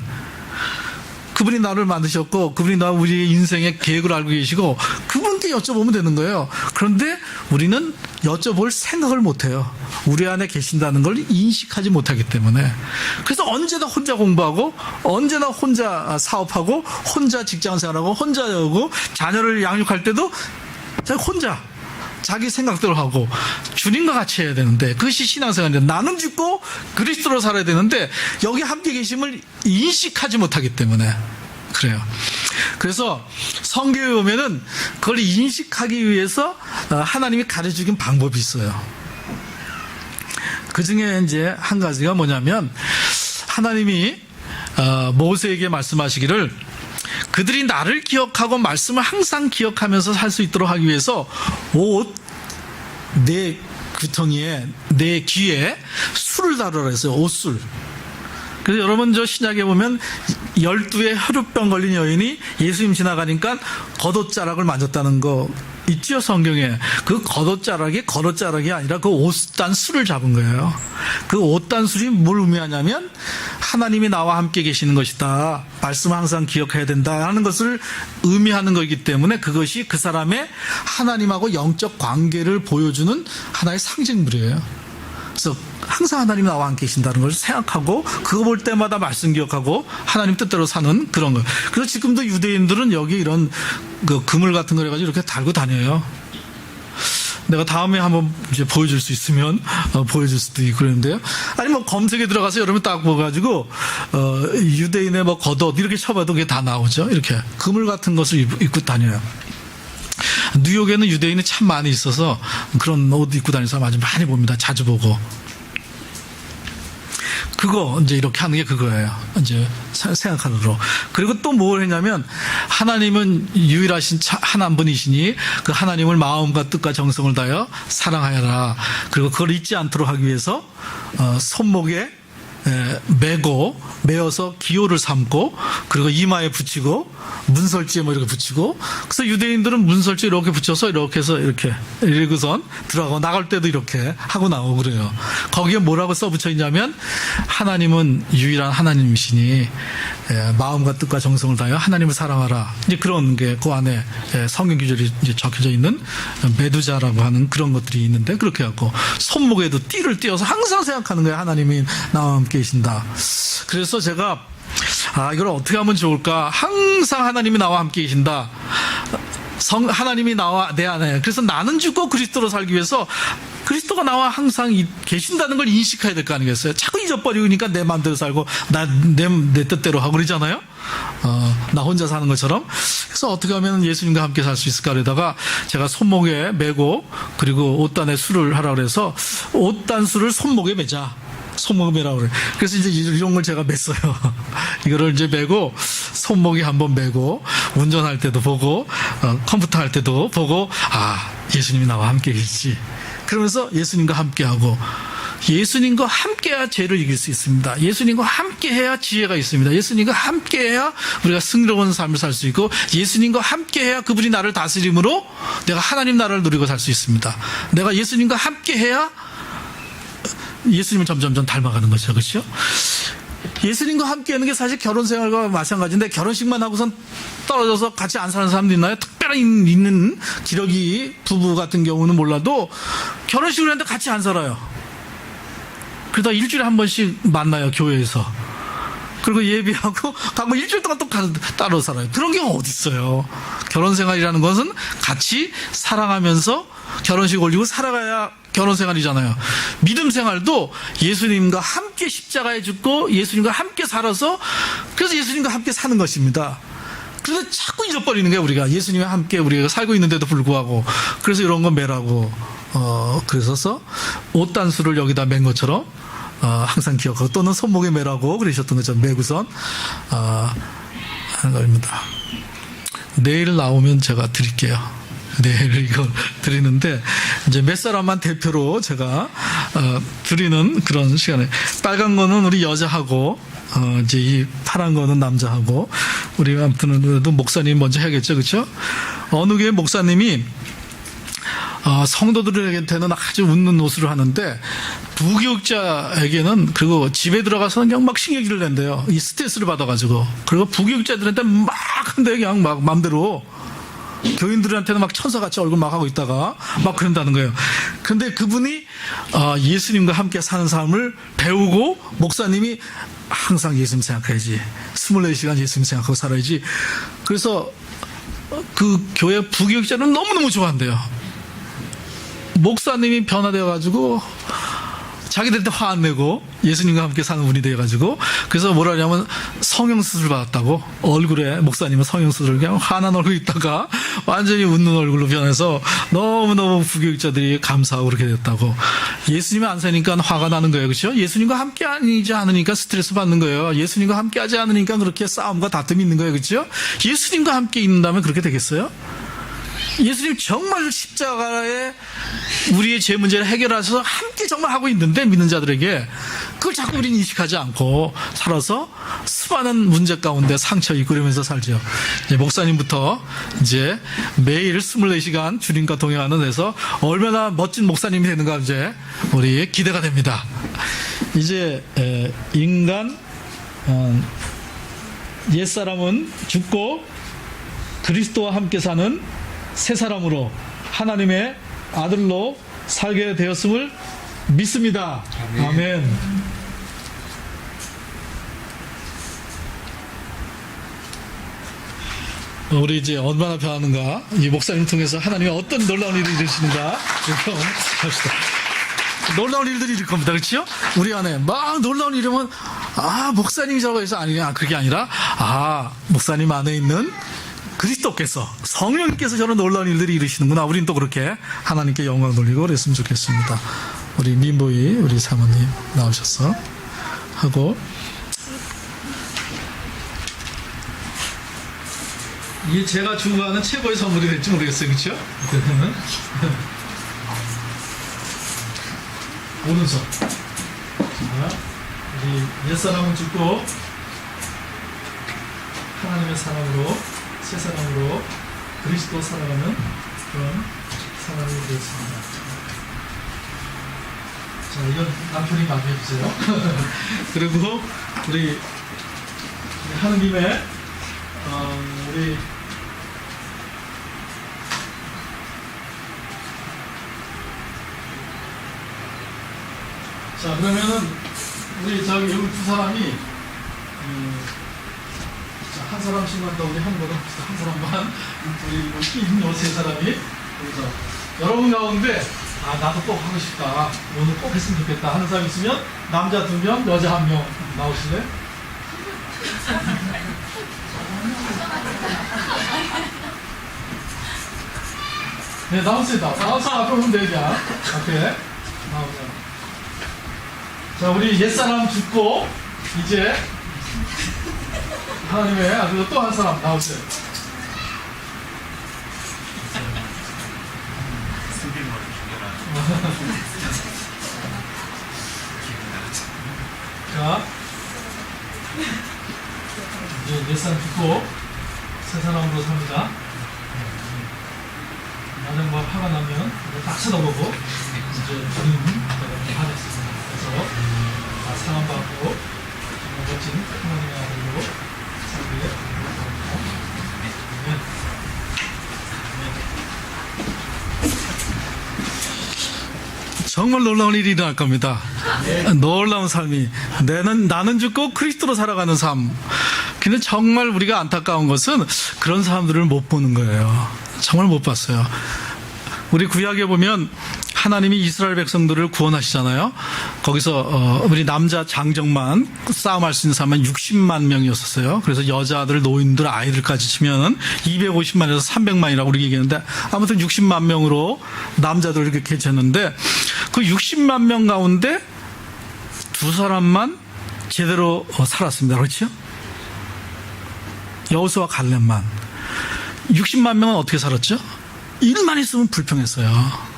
그분이 나를 만드셨고 그분이 우리 인생의 계획을 알고 계시고 그분께 여쭤보면 되는 거예요. 그런데 우리는 여쭤볼 생각을 못해요. 우리 안에 계신다는 걸 인식하지 못하기 때문에. 그래서 언제나 혼자 공부하고 언제나 혼자 사업하고 혼자 직장생활하고 혼자 오고 자녀를 양육할 때도 혼자 자기 생각대로 하고 주님과 같이 해야 되는데, 그것이 신앙생활인데 나는 죽고 그리스도로 살아야 되는데 여기 함께 계심을 인식하지 못하기 때문에 그래요. 그래서 성경에 보면은 그걸 인식하기 위해서 하나님이 가르쳐준 방법이 있어요. 그 중에 이제 한 가지가 뭐냐면 하나님이 모세에게 말씀하시기를 그들이 나를 기억하고 말씀을 항상 기억하면서 살 수 있도록 하기 위해서 내 구덩이에 내 귀에 술을 달으라 했어요. 옷술. 그래서 여러분 저 신약에 보면 12의 혈루병 걸린 여인이 예수님 지나가니까 겉옷자락을 만졌다는 거 있죠, 성경에. 그 겉옷자락이 아니라 그 옷단 술을 잡은 거예요. 그 옷단 술이 뭘 의미하냐면 하나님이 나와 함께 계시는 것이다, 말씀을 항상 기억해야 된다 하는 것을 의미하는 거기 때문에 그것이 그 사람의 하나님하고 영적 관계를 보여주는 하나의 상징물이에요. 그래서 항상 하나님이 나와 함께 계신다는 걸 생각하고 그거 볼 때마다 말씀 기억하고 하나님 뜻대로 사는 그런 거. 그래서 지금도 유대인들은 여기 이런 그 그물 같은 걸 해가지고 이렇게 달고 다녀요. 내가 다음에 한번 이제 보여줄 수 있으면 보여줄 수도 있고 그러는데요. 아니 뭐 검색에 들어가서 여러분 딱 보가지고 유대인의 뭐 겉옷 이렇게 쳐봐도 그게 다 나오죠. 이렇게 그물 같은 것을 입고 다녀요. 뉴욕에는 유대인이 참 많이 있어서 그런 옷 입고 다니는 사람 아주 많이 봅니다. 자주 보고. 그거 이제 이렇게 하는 게 그거예요. 이제 생각하도록. 그리고 또 뭘 했냐면 하나님은 유일하신 하나님 분이시니 그 하나님을 마음과 뜻과 정성을 다하여 사랑하여라. 그리고 그걸 잊지 않도록 하기 위해서 손목에 메어서 기호를 삼고 그리고 이마에 붙이고 문설주에 뭐 이렇게 붙이고. 그래서 유대인들은 문설주 이렇게 붙여서 이렇게 해서 이러고선 들어가고 나갈 때도 이렇게 하고 나오고 그래요. 거기에 뭐라고 써붙여 있냐면 하나님은 유일한 하나님이시니 마음과 뜻과 정성을 다하여 하나님을 사랑하라. 이제 그런 게 그 안에 성경 구절이 이제 적혀져 있는 메두자라고 하는 그런 것들이 있는데, 그렇게 하고 손목에도 띠를 띄어서 항상 생각하는 거예요. 하나님이 나와 함께 계신다. 그래서 제가 이걸 어떻게 하면 좋을까? 항상 하나님이 나와 함께 계신다. 하나님이 나와 내 안에. 그래서 나는 죽고 그리스도로 살기 위해서 그리스도가 나와 항상 계신다는 걸 인식해야 될 거 아니겠어요? 자꾸 잊어버리니까 내 마음대로 살고 내 뜻대로 하고 그러잖아요. 나 혼자 사는 것처럼. 그래서 어떻게 하면 예수님과 함께 살 수 있을까 그러다가 제가 손목에 메고 그리고 옷단에 수를 하라 그래서 옷단수를 손목에 매자. 손목에 매라고 그래. 그래서 이제 이런 걸 제가 맸어요. 이거를 이제 메고 손목에 한번 메고 운전할 때도 보고 컴퓨터 할 때도 보고 예수님이 나와 함께 계시지. 그러면서 예수님과 함께하고 예수님과 함께해야 죄를 이길 수 있습니다. 예수님과 함께해야 지혜가 있습니다. 예수님과 함께해야 우리가 승리로운 삶을 살 수 있고 예수님과 함께해야 그분이 나를 다스림으로 내가 하나님 나라를 누리고 살 수 있습니다. 내가 예수님과 함께해야 예수님을 점점점 닮아가는 거죠. 그렇죠? 예수님과 함께하는 게 사실 결혼 생활과 마찬가지인데 결혼식만 하고선 떨어져서 같이 안 사는 사람도 있나요? 특별히 있는 기러기 부부 같은 경우는 몰라도 결혼식을 했는데 같이 안 살아요. 그러다 일주일에 한 번씩 만나요. 교회에서. 그리고 예배하고 가면 일주일 동안 또 따로 살아요. 그런 경우 어디 있어요? 결혼 생활이라는 것은 같이 사랑하면서 결혼식 올리고 살아가야 결혼 생활이잖아요. 믿음 생활도 예수님과 함께 십자가에 죽고 예수님과 함께 살아서 그래서 예수님과 함께 사는 것입니다. 그래서 자꾸 잊어버리는 거예요. 우리가 예수님과 함께 우리가 살고 있는데도 불구하고. 그래서 이런 거 매라고 그래서 옷단수를 여기다 맨 것처럼 항상 기억하고 또는 손목에 매라고 그러셨던 것처럼 매구선 하는 겁니다. 내일 나오면 제가 드릴게요. 내일 이걸 드리는데 이제 몇 사람만 대표로 제가 드리는 그런 시간에 빨간 거는 우리 여자하고 이제 이 파란 거는 남자하고 우리 아무튼 그래도 목사님 먼저 해야겠죠, 그렇죠? 어느 교회 목사님이 성도들에게는 아주 웃는 옷을 하는데 부교육자에게는 그리고 집에 들어가서는 그냥 막 신경질을 낸대요. 이 스트레스를 받아가지고. 그리고 부교육자들한테 막 한대 그냥 막 맘대로 교인들한테는 막 천사같이 얼굴 막 하고 있다가 막 그런다는 거예요. 근데 그분이 예수님과 함께 사는 삶을 배우고 목사님이 항상 예수님 생각해야지. 24시간 예수님 생각하고 살아야지. 그래서 그 교회 부교육자는 너무너무 좋아한대요. 목사님이 변화되어가지고 자기들한테 화 안 내고 예수님과 함께 사는 분이 되어가지고 그래서 뭐라 하냐면 성형수술 받았다고 얼굴에 목사님은 성형수술을 그냥 환한 얼굴 있다가 완전히 웃는 얼굴로 변해서 너무너무 부교육자들이 감사하고 그렇게 됐다고. 예수님이 안 사니까 화가 나는 거예요. 그렇죠? 예수님과 함께 하지 않으니까 스트레스 받는 거예요. 예수님과 함께 하지 않으니까 그렇게 싸움과 다툼이 있는 거예요. 그렇죠? 예수님과 함께 있는다면 그렇게 되겠어요? 예수님 정말 십자가에 우리의 죄 문제를 해결하셔서 함께 정말 하고 있는데 믿는 자들에게 그걸 자꾸 우리는 인식하지 않고 살아서 수많은 문제 가운데 상처 입고 그러면서 살죠. 이제 목사님부터 이제 매일 24시간 주님과 동행하는 데서 얼마나 멋진 목사님이 되는가 이제 우리 기대가 됩니다. 이제 인간 옛사람은 죽고 그리스도와 함께 사는 새 사람으로 하나님의 아들로 살게 되었음을 믿습니다. 아멘. 우리 이제 얼마나 변하는가, 이 목사님 통해서 하나님이 어떤 놀라운 일을 이루시는가 좀 봅시다. 놀라운 일들이 있을 겁니다. 그렇죠? 우리 안에 막 놀라운 일이면 목사님이라고 해서 아니냐, 그게 아니라 목사님 안에 있는 그리스도께서 성령님께서 저런 놀라운 일들이 이루시는구나. 우린 또 그렇게 하나님께 영광 돌리고 그랬으면 좋겠습니다. 우리 민보이 우리 사모님 나오셔서 하고 이게 제가 주고하는 최고의 선물이 될지 모르겠어요. 그렇죠? 오른손. 자, 우리 옛사람은 죽고 하나님의 사람으로 새 사람으로 그리스도 살아가는 그런 사람이 되었습니다. 자, 이건 남편이 마무리해주세요. 그리고 우리 하는 김에 우리 자, 그러면은 우리 저기 여기 두 사람이 한 사람씩만 더 우리 한 사람만 우리 세 사람이 그래서 여러분 가운데 나도 꼭 하고 싶다, 오늘 꼭 했으면 좋겠다 하는 사람 있으면 남자 2명, 여자 1명 나오실래? 네, 나오세요. 앞으로 오면 되죠. 앞에 나오세요. 자, 우리 옛사람 죽고 이제 하나님의 아들 또 한 사람 나오세요. 자, 이제 옛사람 죽고 새 사람으로 삽니다. 나중에 뭐 화가 나면 딱 쳐다보고 이제 주님 이렇게 화냈습니다. 그래서 사랑 받고 정말 멋진 하나님의 아들로 살기를 바랍니다. 정말 놀라운 일이 일어날 겁니다. 놀라운 삶이. 나는 죽고 그리스도로 살아가는 삶. 근데 정말 우리가 안타까운 것은 그런 사람들을 못 보는 거예요. 정말 못 봤어요. 우리 구약에 보면 하나님이 이스라엘 백성들을 구원하시잖아요. 거기서 우리 남자 장정만 싸움할 수 있는 사람은 60만 명이었었어요. 그래서 여자들, 노인들, 아이들까지 치면 250만에서 300만이라고 우리 얘기했는데 아무튼 60만 명으로 남자들 이렇게 개쳤는데 그 60만 명 가운데 2사람만 제대로 살았습니다. 그렇죠? 여호수아 갈렙만. 60만 명은 어떻게 살았죠? 일만 있으면 불평했어요.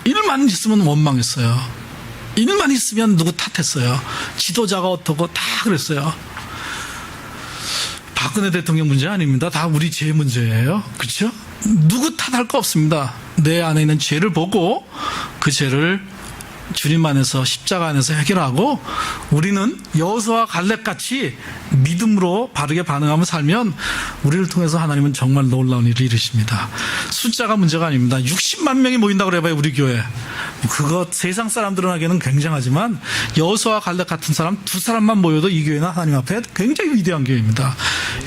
일만 있으면 원망했어요. 일만 있으면 누구 탓했어요. 지도자가 어떻고 다 그랬어요. 박근혜 대통령 문제 아닙니다. 다 우리 죄 문제예요. 그렇죠? 누구 탓할 거 없습니다. 내 안에 있는 죄를 보고 그 죄를 주님 안에서 십자가 안에서 해결하고 우리는 여호수아와 갈렙같이 믿음으로 바르게 반응하며 살면 우리를 통해서 하나님은 정말 놀라운 일을 이루십니다. 숫자가 문제가 아닙니다. 60만 명이 모인다고 그래봐요. 우리 교회. 그거 세상 사람들은 하기에는 굉장하지만 여호수아와 갈렙 같은 사람 2사람만 모여도 이 교회는 하나님 앞에 굉장히 위대한 교회입니다.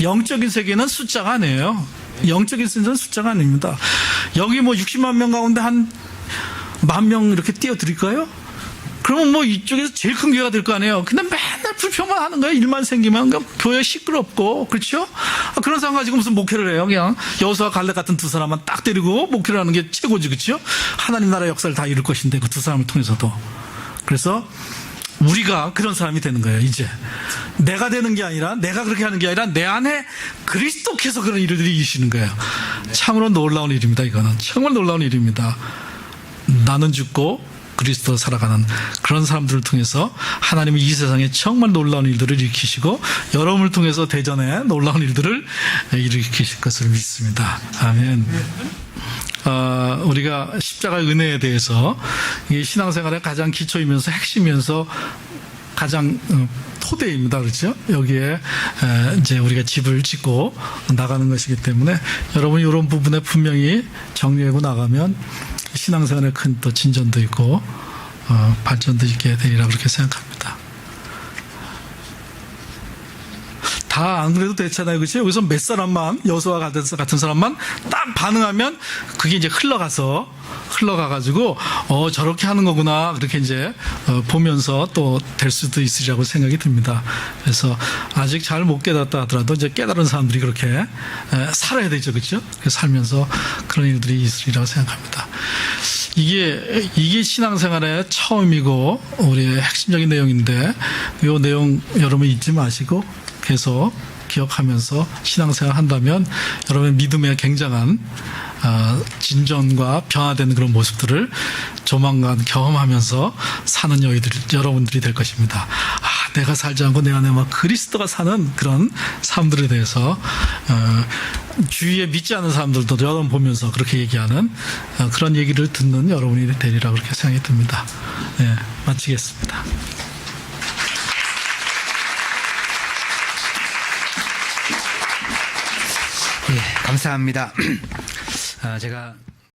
영적인 세계는 숫자가 아니에요. 영적인 세계는 숫자가 아닙니다. 여기 뭐 60만 명 가운데 한 10,000명 이렇게 띄워드릴까요? 그러면 뭐 이쪽에서 제일 큰 교회가 될 거 아니에요. 근데 맨날 불평만 하는 거예요. 일만 생기면 교회 시끄럽고. 그렇죠? 그런 사람 가지고 무슨 목회를 해요. 그냥 여호수아 갈렙 같은 2사람만 딱 데리고 목회를 하는 게 최고지. 그렇죠? 하나님 나라 역사를 다 이룰 것인데 그 2사람을 통해서도. 그래서 우리가 그런 사람이 되는 거예요. 이제 내가 되는 게 아니라, 내가 그렇게 하는 게 아니라 내 안에 그리스도께서 그런 일을 이루시는 거예요. 참으로 놀라운 일입니다. 이거는 정말 놀라운 일입니다. 나는 죽고 그리스도로 살아가는 그런 사람들을 통해서 하나님이 이 세상에 정말 놀라운 일들을 일으키시고 여러분을 통해서 대전에 놀라운 일들을 일으키실 것을 믿습니다. 아멘. 우리가 십자가의 은혜에 대해서 신앙생활의 가장 기초이면서 핵심이면서 가장 토대입니다. 그렇죠? 여기에 이제 우리가 집을 짓고 나가는 것이기 때문에 여러분이 이런 부분에 분명히 정리하고 나가면 신앙생활에 큰 또 진전도 있고 발전도 있게 되리라 그렇게 생각합니다. 다 안 그래도 되잖아요. 그렇죠? 여기서 몇 사람만, 여호수아 같은 사람만 딱 반응하면 그게 이제 흘러가가지고 저렇게 하는 거구나 그렇게 이제 보면서 또 될 수도 있으리라고 생각이 듭니다. 그래서 아직 잘 못 깨닫다 하더라도 이제 깨달은 사람들이 그렇게 살아야 되죠. 그렇죠? 살면서 그런 일들이 있으리라고 생각합니다. 이게 신앙생활의 처음이고 우리의 핵심적인 내용인데 이 내용 여러분 잊지 마시고 계속 기억하면서 신앙생활 한다면 여러분의 믿음의 굉장한 진전과 변화되는 그런 모습들을 조만간 경험하면서 사는 여러분들이 될 것입니다. 내가 살지 않고 내 안에 막 그리스도가 사는 그런 삶들에 대해서 주위에 믿지 않는 사람들도 여러분 보면서 그렇게 얘기하는 그런 얘기를 듣는 여러분이 되리라 그렇게 생각이 듭니다. 네, 마치겠습니다.
예, 감사합니다. 제가